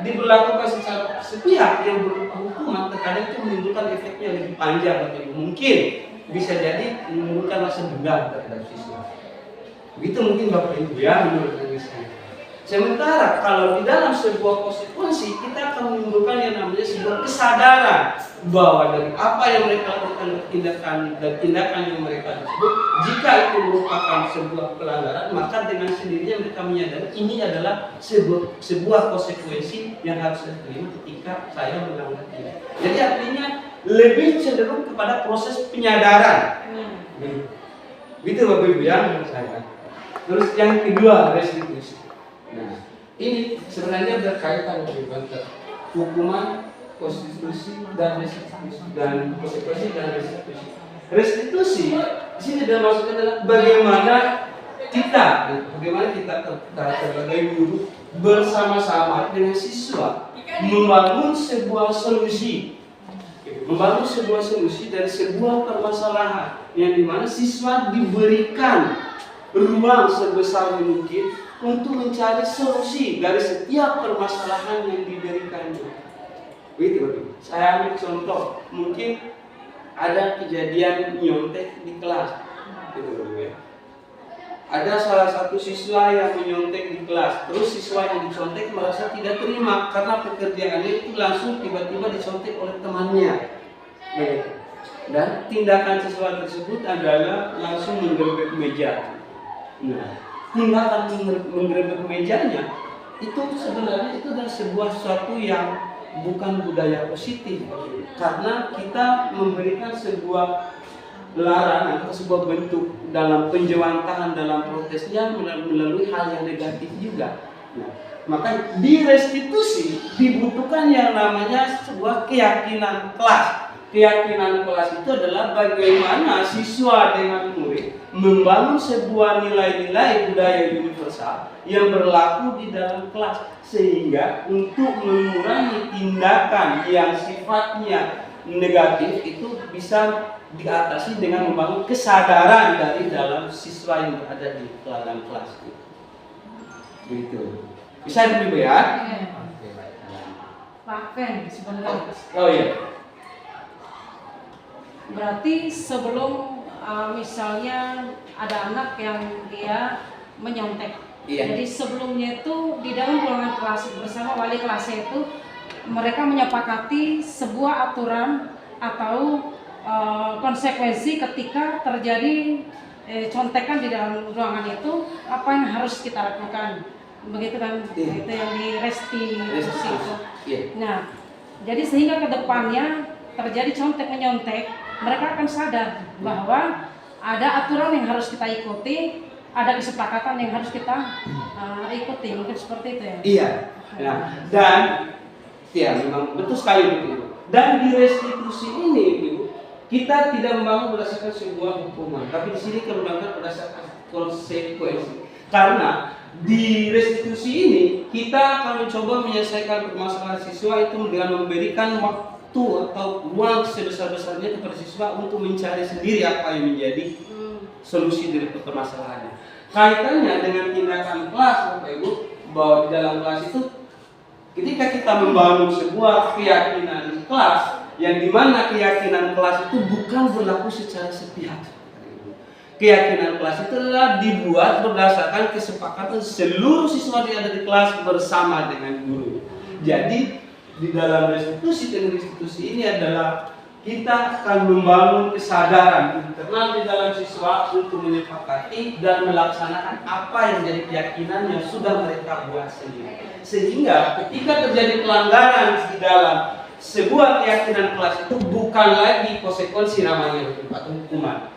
diberlakukan secara sepihak yang berupa hukuman, terkadang itu menimbulkan efeknya lebih panjang atau mungkin bisa jadi menimbulkan rasa dendam terhadap siswa. Begitu mungkin Bapak Ibu ya menurut saya. Sementara kalau di dalam sebuah konsekuensi kita akan menimbulkan yang namanya sebuah kesadaran bahwa dari apa yang mereka lakukan tindakan yang mereka tersebut, jika itu merupakan sebuah pelanggaran, maka dengan sendirinya mereka menyadari ini adalah sebuah konsekuensi yang harus saya terima ketika saya melanggar ini. Jadi artinya lebih cenderung kepada proses penyadaran. Gitu Bapak Ibu ya menurut saya. Terus yang kedua restitusi. Nah, ini sebenarnya berkaitan dengan hukuman, konstitusi dan restitusi dan konsekuensi dan restitusi. Restitusi di sini adalah maksudnya adalah bagaimana kita sebagai guru bersama-sama dengan siswa membangun sebuah solusi dari sebuah permasalahan yang dimana siswa diberikan ruang sebesar mungkin untuk mencari solusi dari setiap permasalahan yang diberikannya. Begitu, Bapak Ibu. Saya ambil contoh, mungkin ada kejadian nyontek di kelas. Gitu, Bapak Ibu, ya. Ada salah satu siswa yang menyontek di kelas, terus siswa yang dicontek merasa tidak terima karena pekerjaannya itu langsung tiba-tiba dicontek oleh temannya. Begitu. Dan tindakan siswa tersebut adalah langsung menggerebek meja. Nah, tindakan menggerebek mejanya itu sebenarnya itu adalah sebuah sesuatu yang bukan budaya positif, karena kita memberikan sebuah larangan atau sebuah bentuk dalam penjewantahan dalam protesnya melalui hal yang negatif juga. Nah, maka di restitusi dibutuhkan yang namanya sebuah keyakinan kelas. Keyakinan kelas itu adalah bagaimana siswa dengan murid membangun sebuah nilai-nilai budaya universal yang berlaku di dalam kelas, sehingga untuk mengurangi tindakan yang sifatnya negatif itu bisa diatasi dengan membangun kesadaran dari dalam siswa yang berada di dalam kelas. Begitu. Bisa Ibu ya? Pak Fen, sebentar. Oh iya. Berarti sebelum misalnya ada anak yang dia menyontek, Iya. jadi sebelumnya itu di dalam ruangan kelas bersama wali kelasnya itu mereka menyepakati sebuah aturan atau konsekuensi ketika terjadi contekan di dalam ruangan itu, apa yang harus kita lakukan, begitu kan? Iya. Itu yang di restitusi itu. Iya. Nah, jadi sehingga ke depannya terjadi contek menyontek, mereka akan sadar bahwa ada aturan yang harus kita ikuti, ada kesepakatan yang harus kita ikuti, mungkin seperti itu ya. Iya. Nah, dan ya memang betul sekali begitu. Dan di restitusi ini, Ibu, kita tidak membangun berdasarkan sebuah hukuman, tapi di sini kita membangun berdasarkan konsekuensi. Karena di restitusi ini kita akan mencoba menyelesaikan permasalahan siswa itu dengan memberikan waktu atau ruang sebesar-besarnya kepada siswa untuk mencari sendiri apa yang menjadi solusi dari permasalahannya. Kaitannya dengan tindakan kelas, Bapak Ibu, bahwa di dalam kelas itu ketika kita membangun sebuah keyakinan kelas, yang dimana keyakinan kelas itu bukan berlaku secara sepihak. Keyakinan kelas itu adalah dibuat berdasarkan kesepakatan seluruh siswa yang ada di kelas bersama dengan guru. Jadi di dalam restitusi dan restitusi ini adalah kita akan membangun kesadaran internal di dalam siswa untuk menyepakati dan melaksanakan apa yang menjadi keyakinan yang sudah mereka buat sendiri. Sehingga ketika terjadi pelanggaran di dalam sebuah keyakinan kelas itu bukan lagi konsekuensi namanya atau hukuman.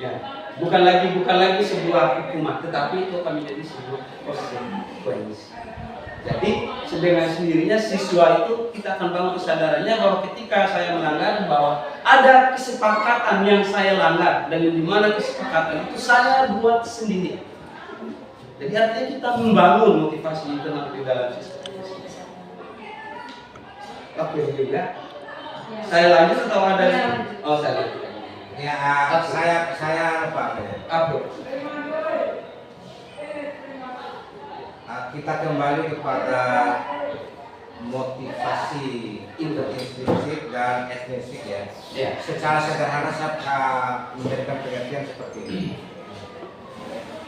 Ya, bukan lagi sebuah hukuman, tetapi itu akan menjadi sebuah konsekuensi. Jadi dengan sendirinya siswa itu kita akan bangun kesadarannya bahwa ketika saya melanggar, bahwa ada kesepakatan yang saya langgar dan di mana kesepakatan itu saya buat sendiri. Jadi artinya kita membangun motivasi internal di dalam sistem. Oke, ya. Saya lanjut atau ada? Oh, saya lanjut. Ya, saya Pak. Apa? Kita kembali kepada motivasi intrinsik dan ekstrinsik ya. Ya. Secara sederhana saya memberikan pengertian seperti ini.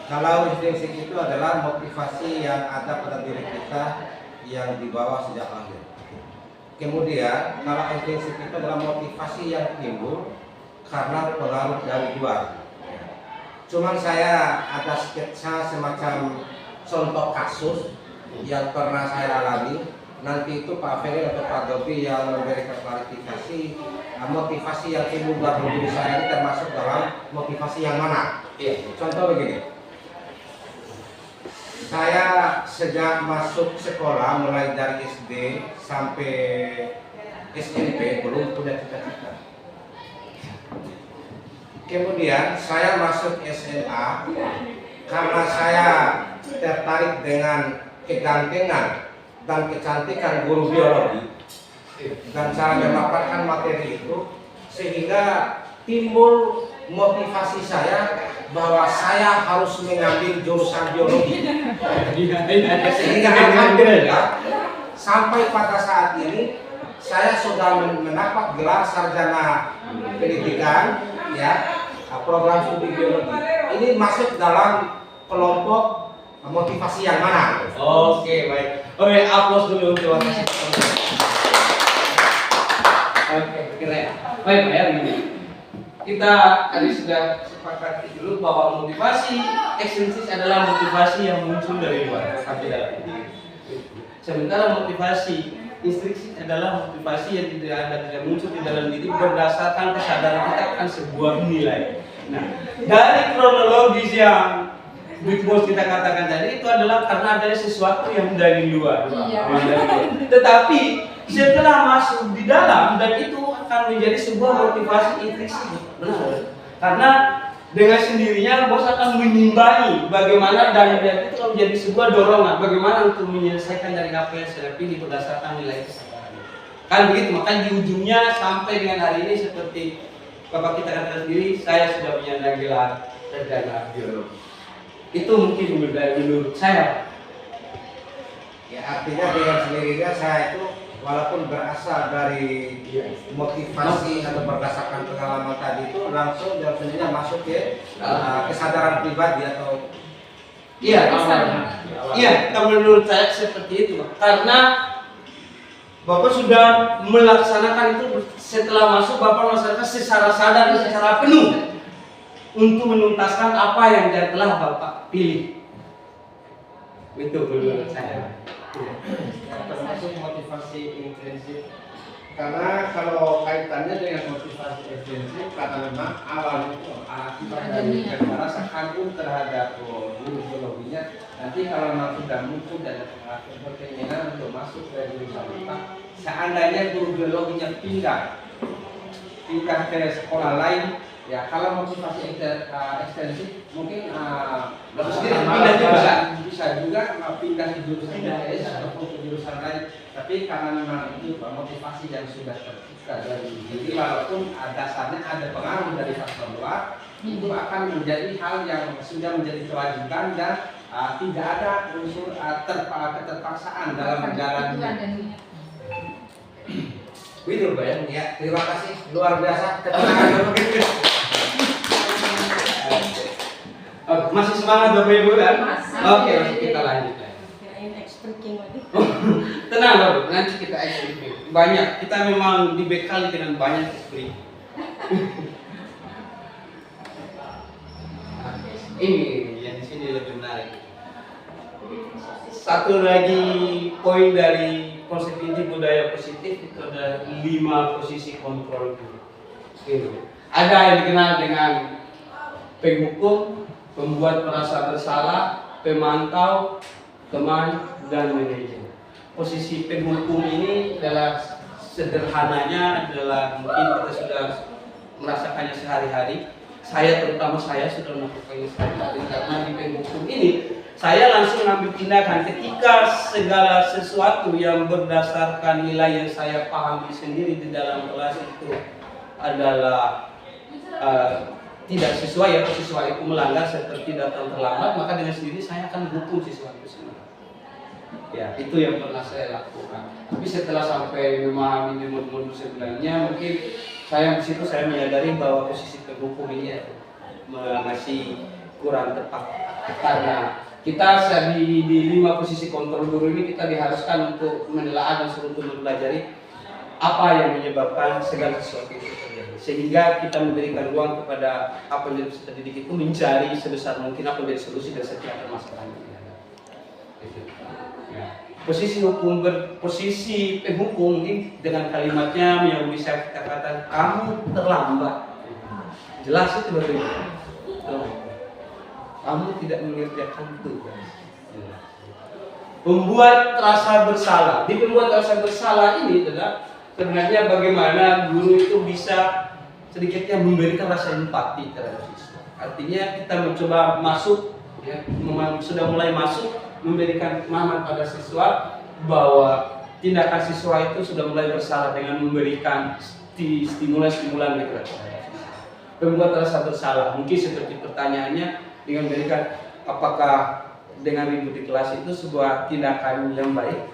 Kalau intrinsik itu adalah motivasi yang ada pada diri kita yang dibawa sejak lahir. Kemudian kalau intrinsik itu adalah motivasi yang timbul karena pengaruh dari luar. Cuman saya ada sketsa semacam contoh kasus yang pernah saya alami. Nanti itu Pak Ferry atau Pak Dobi yang memberikan klarifikasi motivasi yang timbul dalam diri saya ini termasuk dalam motivasi yang mana. Contoh begini, saya sejak masuk sekolah mulai dari SD sampai SMP belum punya cita-cita. Kemudian saya masuk SMA karena saya tertarik dengan kegantengan dan kecantikan guru biologi dan cara mendapatkan materi itu, sehingga timbul motivasi saya bahwa saya harus mengambil jurusan biologi. Sehingga alhamdulillah sampai pada saat ini saya sudah mendapat gelar sarjana pendidikan, ya, program studi biologi. Ini masuk dalam kelompok motivasi yang mana? Oke, baik. Oke, aplaus dulu untuk masih. Oke, keren. Baik, Pak ya, begini. Kita tadi sudah sepakati dulu bahwa motivasi ekstrinsik adalah motivasi yang muncul dari luar, tapi dalam diri. Sementara motivasi intrinsik adalah motivasi yang tidak muncul di dalam diri berdasarkan kesadaran kita akan sebuah nilai. Nah, dari kronologis yang Big Boss kita katakan tadi itu adalah karena ada sesuatu yang dari luar. Tetapi setelah masuk di dalam dan itu akan menjadi sebuah motivasi intrinsik. Benar. Karena dengan sendirinya bos akan mengimbangi bagaimana dan itu akan menjadi sebuah dorongan bagaimana untuk menyelesaikan dari apa yang saya pilih berdasarkan nilai kesadaran. Kan begitu, makanya di ujungnya sampai dengan hari ini seperti Bapak kita katakan sendiri, saya sudah menyandang gelar sarjana biologi. Itu mungkin menurut saya. Ya, artinya dengan sendirinya saya itu walaupun berasal dari motivasi atau berdasarkan pengalaman tadi itu langsung dan sendirinya masuk ke kesadaran pribadi atau iya, menurut saya seperti itu, karena Bapak sudah melaksanakan itu setelah masuk Bapak melaksanakan secara sadar dan secara penuh untuk menuntaskan apa yang telah Bapak pilih. Itu menurut saya. Termasuk motivasi intrinsik, karena kalau kaitannya dengan motivasi intrinsik karena memang awalnya itu akibat dari rasa kagum terhadap guru biologinya. Nanti kalau memang sudah muncul dan berkeinginan untuk masuk ke jurusan IPA, seandainya guru biologinya pindah ke sekolah lain, ya kalau motivasi ekstensif mungkin bisa juga pindah ke jurusan IPS ataupun ke jurusan lain. Tapi karena memang itu motivasi yang sudah tercipta dari diri, walaupun dasarnya ada pengaruh dari faktor luar, itu akan menjadi hal yang sudah menjadi kewajiban dan tidak ada unsur keterpaksaan dalam menjalaninya. Begitu, Pak ya. Terima kasih luar biasa keterangan. Masih semangat Bapak Ibu kan? Oke, kita lanjut. Tenang Bapak, nanti kita eksplisit. Banyak, kita memang dibekali dengan banyak eksplisit. Ini yang di sini lebih menarik. Satu lagi poin dari konsep inti budaya positif itu ada 5 posisi kontrol dulu. Ada yang dikenal dengan penghukum, pembuat merasa bersalah, pemantau, teman, dan manajer. Posisi penghukum ini adalah sederhananya adalah mungkin kita sudah merasakannya sehari-hari. Terutama saya sudah melakukannya sehari-hari karena di penghukum ini saya langsung ambil tindakan ketika segala sesuatu yang berdasarkan nilai yang saya pahami sendiri di dalam kelas itu adalah tidak sesuai atau siswa itu melanggar seperti datang terlambat, maka dengan sendiri saya akan hukum siswa itu sendiri. Ya, itu yang pernah saya lakukan. Tapi setelah sampai memahami di modul sebelumnya, mungkin saya di situ saya menyadari bahwa posisi penghukum ini masih kurang tepat karena kita di 5 posisi kontrol guru ini kita diharuskan untuk menelaah dan untuk mempelajari apa yang menyebabkan segala sesuatu itu terjadi, sehingga kita memberikan ruang kepada apa yang peserta didik itu mencari sebesar mungkin apa menjadi solusi dari setiap permasalahan yang ada. Ya. Posisi penghukum ini dengan kalimatnya yang bisa kita katakan kamu terlambat, jelas itu berbeda. Kamu tidak mengerjakan tugas. Membuat rasa bersalah. Di pembuat rasa bersalah ini adalah sebenarnya bagaimana guru itu bisa sedikitnya memberikan rasa empati terhadap siswa. Artinya kita mencoba masuk, ya, sudah mulai masuk memberikan pemahaman pada siswa bahwa tindakan siswa itu sudah mulai bersalah dengan memberikan stimulan gitu. membuat rasa bersalah. Mungkin seperti pertanyaannya dengan berikan apakah dengan ribut di kelas itu sebuah tindakan yang baik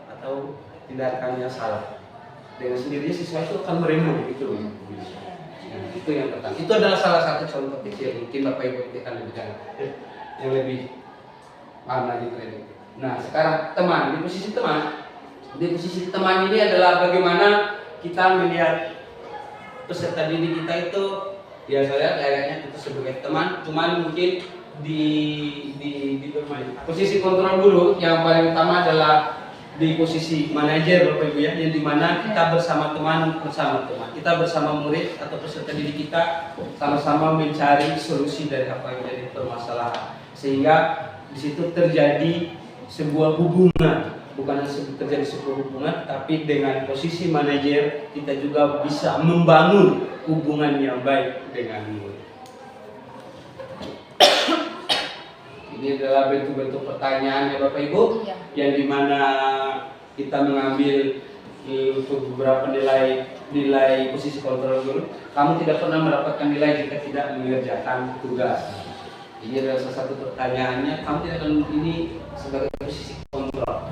atau tindakan yang salah. Dengan sendirinya siswa itu akan meremuk gitu. Itu yang pertama. Itu adalah salah satu contoh kecil. Mungkin Bapak Ibu kita akan lebih yang lebih paham lagi training. Nah, sekarang teman, di posisi teman ini adalah bagaimana kita melihat peserta didik kita itu, ya saya kayaknya kita sebagai teman, cuman mungkin di posisi kontrol guru yang paling utama adalah di posisi manajer Bapak Ibu ya, yang dimana kita bersama teman, kita bersama murid atau peserta didik kita sama-sama mencari solusi dari apa yang menjadi permasalahan, sehingga di situ terjadi sebuah hubungan, bukan hanya terjadi sebuah hubungan, tapi dengan posisi manajer kita juga bisa membangun hubungan yang baik dengan murid. Ini adalah bentuk-bentuk pertanyaan ya Bapak Ibu, yang dimana kita mengambil beberapa nilai posisi kontrol guru. Kamu tidak pernah mendapatkan nilai jika tidak mengerjakan tugas. Ini adalah salah satu pertanyaannya. Kamu tidak akan ini sebagai posisi kontrol.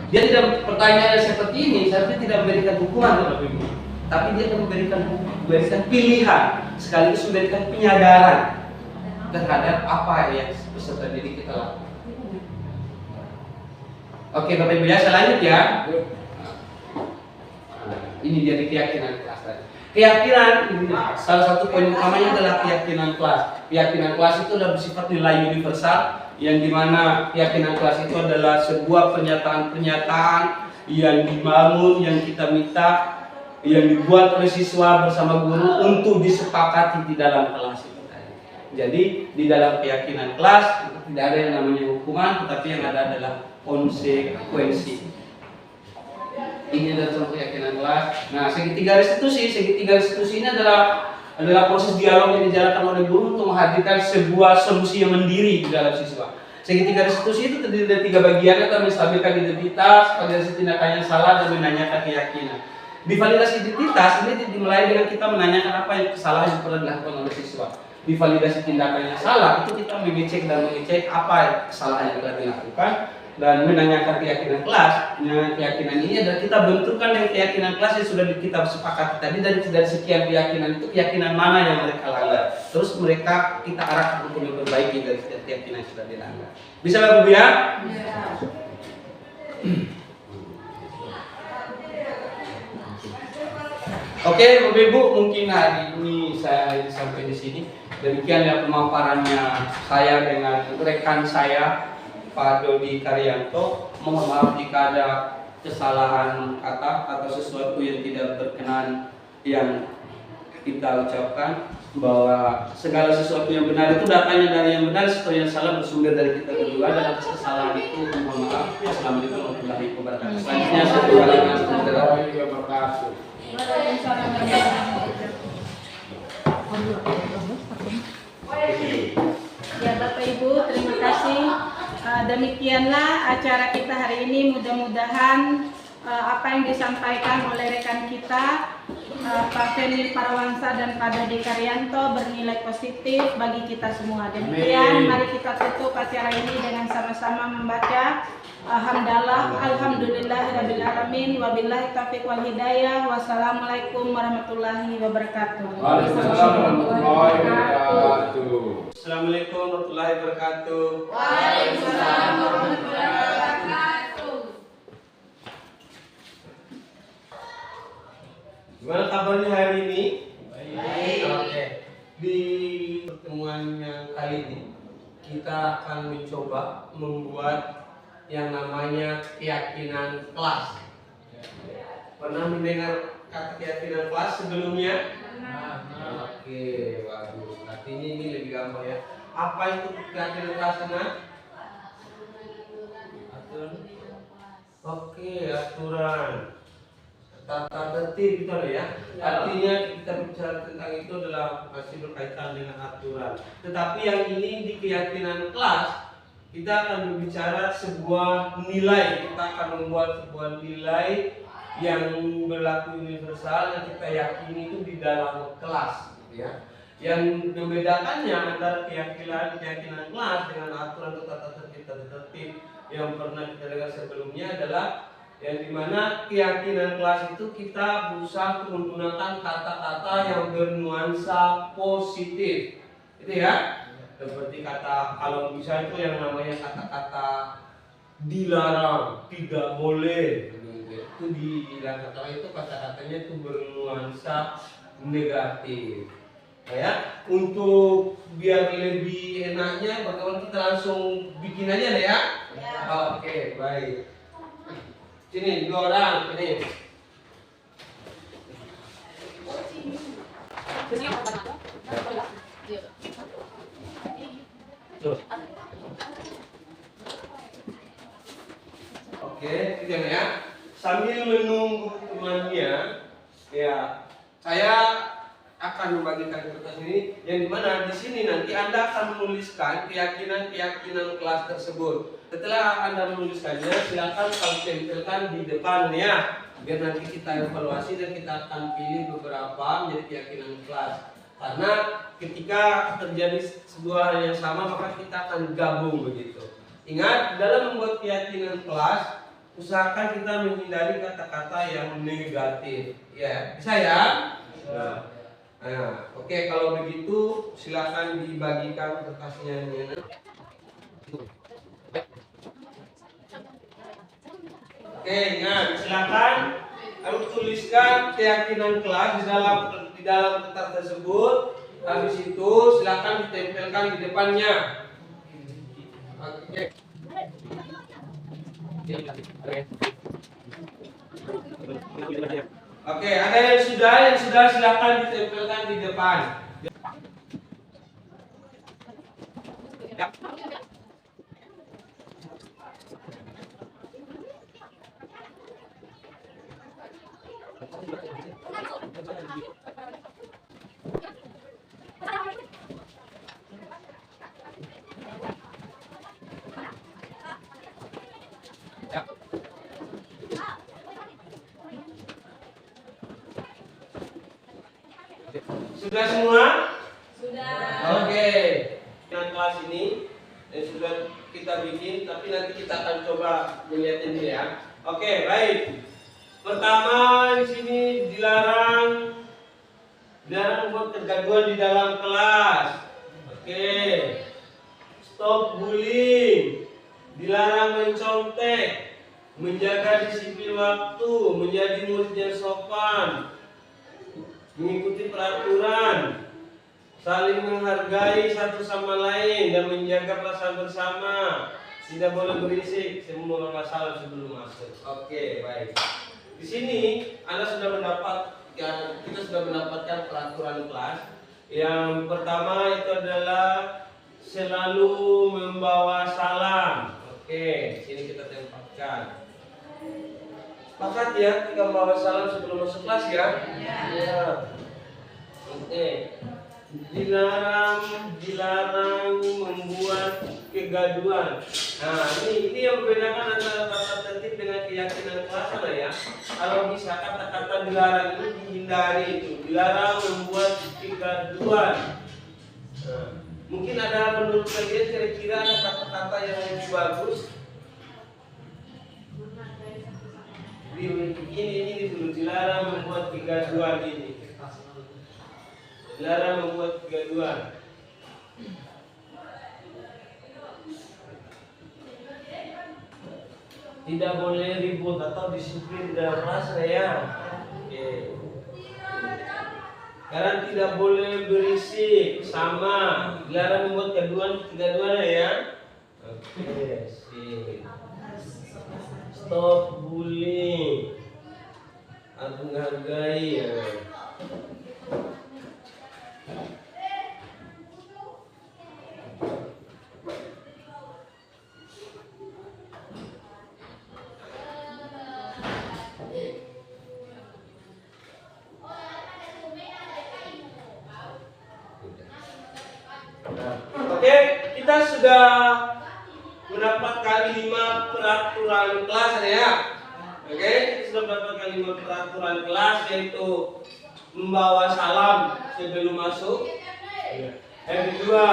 Dia tidak pertanyaannya seperti ini. Seharusnya tidak memberikan hukuman Bapak Ibu, tapi dia akan memberikan pilihan, sekaligus memberikan penyadaran terhadap apa yang peserta didik kita lakukan. Oke Bapak Ibu ya, saya lanjut ya. Ini jadi keyakinan kelas tadi. Keyakinan ini salah satu poin utamanya adalah keyakinan kelas. Keyakinan kelas itu adalah bersifat nilai universal, yang dimana keyakinan kelas itu adalah sebuah pernyataan-pernyataan yang dibangun, yang kita minta, yang dibuat oleh siswa bersama guru untuk disepakati di dalam kelas itu. Jadi di dalam keyakinan kelas itu tidak ada yang namanya hukuman, tetapi yang ada adalah konsekuensi. Ini adalah contoh keyakinan kelas. Nah, segitiga restitusi ini adalah proses dialog yang dijalankan oleh guru untuk menghadirkan sebuah solusi yang mandiri di dalam siswa. Segitiga restitusi itu terdiri dari 3 bagian, yaitu menstabilkan identitas, validasi tindakan yang salah, dan menanyakan keyakinan. Di validasi identitas ini dimulai dengan kita menanyakan apa yang kesalahan yang pernah dilakukan oleh siswa. Di validasi tindakan yang salah itu kita mengecek apa kesalahan yang telah dilakukan, dan menanyakan keyakinan kelas. Nah, keyakinan ini adalah kita benturkan dengan keyakinan kelas yang sudah kita sepakati tadi. Dari sekian keyakinan itu, keyakinan mana yang mereka langgar, terus mereka kita arahkan untuk memperbaiki dari setiap keyakinan yang sudah dilanggar. Bisa Bapak Ibu ya? Oke Bapak Ibu, mungkin hari ini saya sampai di sini. Demikian ya pemaparannya saya dengan rekan saya Pak Dodi Karyanto. Mohon maaf jika ada kesalahan kata atau sesuatu yang tidak berkenan yang kita ucapkan, bahwa segala sesuatu yang benar itu datanya dari yang benar, sesuatu yang salah bersumber dari kita berdua, dan atas kesalahan itu mohon maaf. Assalamualaikum warahmatullahi wabarakatuh. Selanjutnya saya kembalikan saudara. Ya Bapak Ibu, terima kasih. Demikianlah acara kita hari ini. Mudah-mudahan apa yang disampaikan oleh rekan kita Pak Fenil Parawansa dan Pak Dodi Karyanto bernilai positif bagi kita semua. Demikian, mari kita tutup acara ini dengan sama-sama membaca Alhamdulillahirabbil alamin, wabillahi taufiq wal hidayah. Wassalamualaikum warahmatullahi wabarakatuh. Assalamualaikum warahmatullahi wabarakatuh. Waalaikumsalam warahmatullahi wabarakatuh. Gimana kabarnya hari ini? Baik. Oke. Di pertemuan yang kali ini kita akan mencoba membuat yang namanya keyakinan kelas. Pernah mendengar kata keyakinan kelas sebelumnya? Oke, bagus. Artinya ini lebih gampang ya. Apa itu keyakinan kelas? Aturan. Oke, aturan. Tata tertib gitu ya. Artinya kita bicara tentang itu adalah masih berkaitan dengan aturan. Tetapi yang ini di keyakinan kelas, kita akan berbicara sebuah nilai. Kita akan membuat sebuah nilai yang berlaku universal yang kita yakini itu di dalam kelas, gitu ya. Yang membedakannya antara keyakinan kelas dengan aturan atau tata tertib yang pernah kita dengar sebelumnya adalah yang dimana keyakinan kelas itu kita berusaha menggunakan kata-kata yang bernuansa positif, itu ya. Seperti kata, kalau bisa itu yang namanya kata-kata dilarang, tidak boleh, itu dilarang. Kalau itu kata-katanya itu bernuansa negatif. Ya, untuk biar lebih enaknya, bagaimana kita langsung bikin aja deh ya. Oke, baik. Sini 2 orang, ini. Oke, gitu ya. Sambil menunggu temannya, ya, saya akan membagikan kertas ini yang dimana di sini nanti Anda akan menuliskan keyakinan kelas tersebut. Setelah Anda menuliskannya, silakan kamu tempelkan di depan ya, biar nanti kita evaluasi dan kita akan pilih beberapa menjadi keyakinan kelas. Karena ketika terjadi sebuah hal yang sama, maka kita akan gabung begitu. Ingat, dalam membuat keyakinan kelas, usahakan kita menghindari kata-kata yang negatif. Ya, bisa ya? Nah, oke, kalau begitu silakan dibagikan kertasnya. Oke, ingat, silakan kamu tuliskan keyakinan kelas di dalam kertas tersebut. Habis itu silakan ditempelkan di depannya. Oke. Oke, ada yang sudah silakan ditempelkan di depan. Sudah semua? Sudah. Oke. Dengan kelas ini sudah kita bikin, tapi nanti kita akan coba melihat ini ya. Oke, baik. Pertama di sini dilarang membuat kegaduhan di dalam kelas. Oke. Stop bullying. Dilarang mencontek. Menjaga disiplin waktu, menjadi murid yang sopan, mengikuti peraturan, saling menghargai satu sama lain dan menjaga perasaan bersama, tidak boleh berisik, semua masalah sebelum masuk. Oke, baik. Di sini kita sudah mendapatkan peraturan kelas. Yang pertama itu adalah selalu membawa salam. Oke, sini kita tempatkan. Sepakat ya, kita membawa salam sebelum masuk kelas ya. Ya. Oke. Dilarang membuat kegaduhan. Nah, ini yang membedakan antara tata tertib dengan keyakinan kelas ya. Kalau bisa kata-kata dilarang ini dihindari itu. Dilarang membuat kegaduhan. Nah, mungkin ada menurut kalian kira-kira ada kata-kata yang lebih bagus. Ini dulu, dilarang membuat kegaduhan ini. Dilarang membuat kegaduhan. Tidak boleh ribut atau disiplin dalam kelas ya. Oke. Karena tidak boleh berisik, sama. Dilarang membuat kegaduhan ya. Oke, sip. Stop bullying. Aku menghargai ya. Oke, kita sudah mendapatkan 5 peraturan kelas ya. Oke, kita sudah mendapatkan 5 peraturan kelas, yaitu membawa salam sebelum masuk, Yang kedua,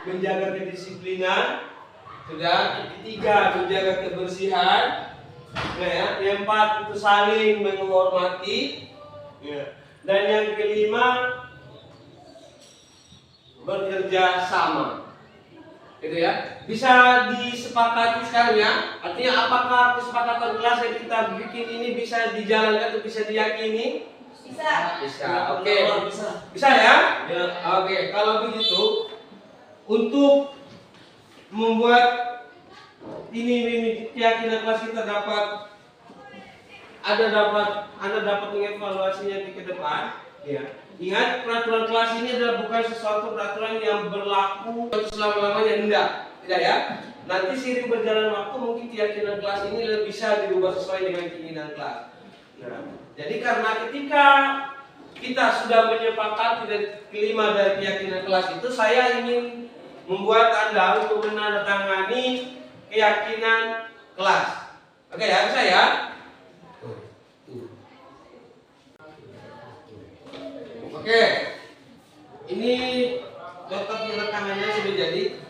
menjaga kedisiplinan. Sudah. Yang ketiga, menjaga kebersihan. Nah, ya. Yang keempat itu saling menghormati. Ya. Dan yang kelima, bekerja sama. Gitu ya. Bisa disepakati sekarang ya. Artinya apakah kesepakatan kelas yang kita bikin ini bisa dijalankan atau bisa diyakini? Bisa. Oke. Bisa ya? Ya. Oke, kalau begitu untuk membuat ini keyakinan kelas kita Anda dapat mengevaluasinya ke depan, ya. Ingat, peraturan kelas ini adalah bukan sesuatu peraturan yang berlaku selama-lamanya, tidak ya. Nanti seiring berjalan waktu mungkin keyakinan kelas ini bisa dirubah sesuai dengan keinginan kelas. Nah, jadi karena ketika kita sudah menyepakati dari kelima dari keyakinan kelas itu, saya ingin membuat Anda untuk menandatangani keyakinan kelas. Oke ya, bisa ya? Oke, ini nota tangannya sudah jadi.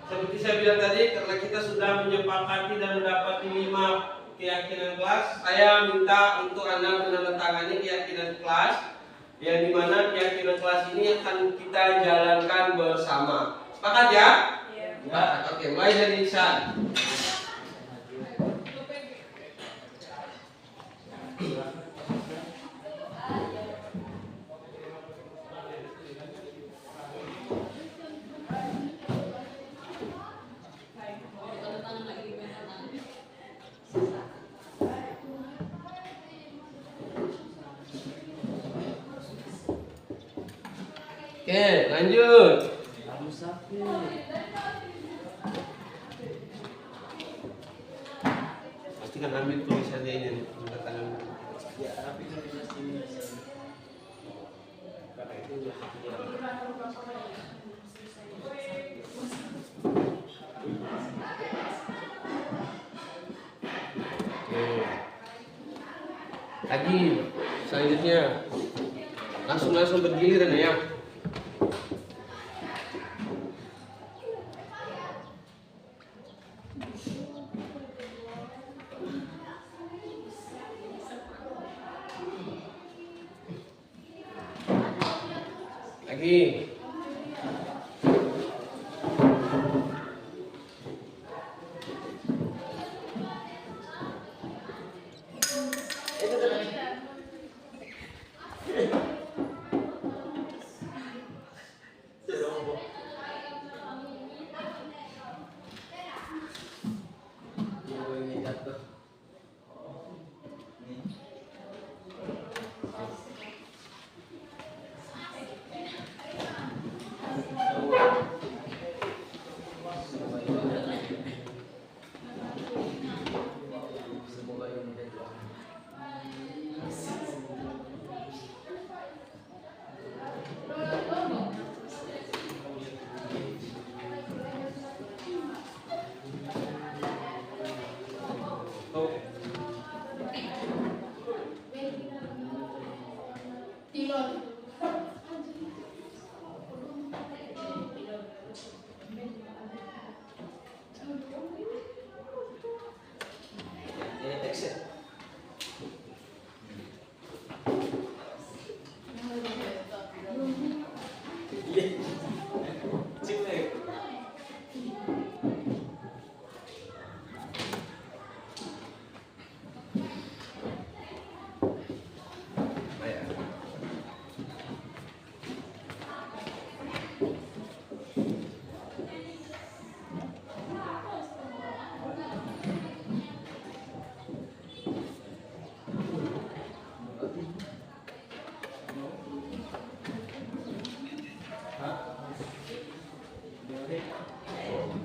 Seperti saya bilang tadi, karena kita sudah menyepakati dan mendapati 5 keyakinan kelas, saya minta untuk Anda menandatangani keyakinan kelas, yang dimana keyakinan kelas ini akan kita jalankan bersama. Sepakat ya? Ya. Oke, mulai dari Ihsan. Oke, lanjut. Pastikan ambil tulisannya ini. Oke. Lagi selanjutnya langsung bergiliran ya. Lagi.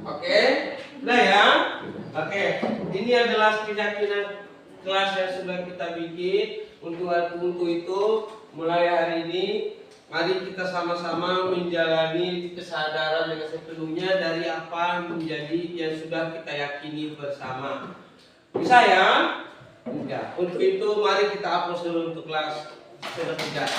Oke, nah ya. Oke, ini adalah keyakinan kelas yang sudah kita bikin. Untuk itu, mulai hari ini, mari kita sama-sama menjalani kesadaran dengan sepenuhnya dari apa menjadi yang sudah kita yakini bersama. Bisa ya? Ya. Untuk itu, mari kita hapus dulu untuk kelas. Sudah tidak.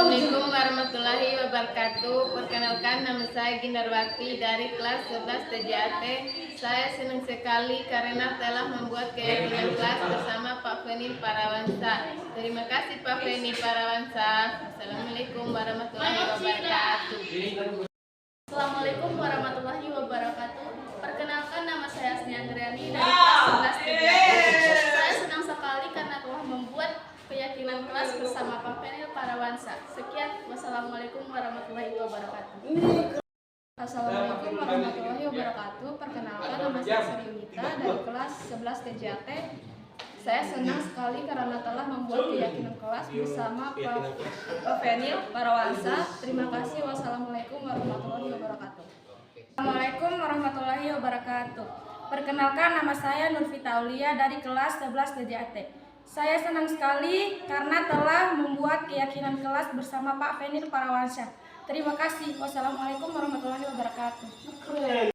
Assalamualaikum warahmatullahi wabarakatuh. Perkenalkan, nama saya Gindarwati dari kelas 11 TJAT. Saya senang sekali karena telah membuat keyakinan kelas bersama Pak Feni Parawansa. Terima kasih Pak Feni Parawansa. Assalamualaikum warahmatullahi wabarakatuh. Assalamualaikum warahmatullahi wabarakatuh. Perkenalkan, nama saya Asni Andriani dari kelas 11 TJAT. Saya senang sekali karena telah membuat keyakinan kelas bersama Pak Fenil Parawansa. Sekian, wassalamualaikum warahmatullahi wabarakatuh. Assalamualaikum warahmatullahi wabarakatuh. Perkenalkan, nama saya Sri Unita dari kelas 11 TJAT. Saya senang sekali karena telah membuat keyakinan kelas bersama Pak Fenil Parawansa. Terima kasih. Wassalamualaikum warahmatullahi wabarakatuh. Assalamualaikum warahmatullahi wabarakatuh. Perkenalkan, nama saya Nurvita Aulia dari kelas 11 TJAT. Saya senang sekali karena telah membuat keyakinan kelas bersama Pak Fenil Parawansa. Terima kasih. Wassalamualaikum warahmatullahi wabarakatuh.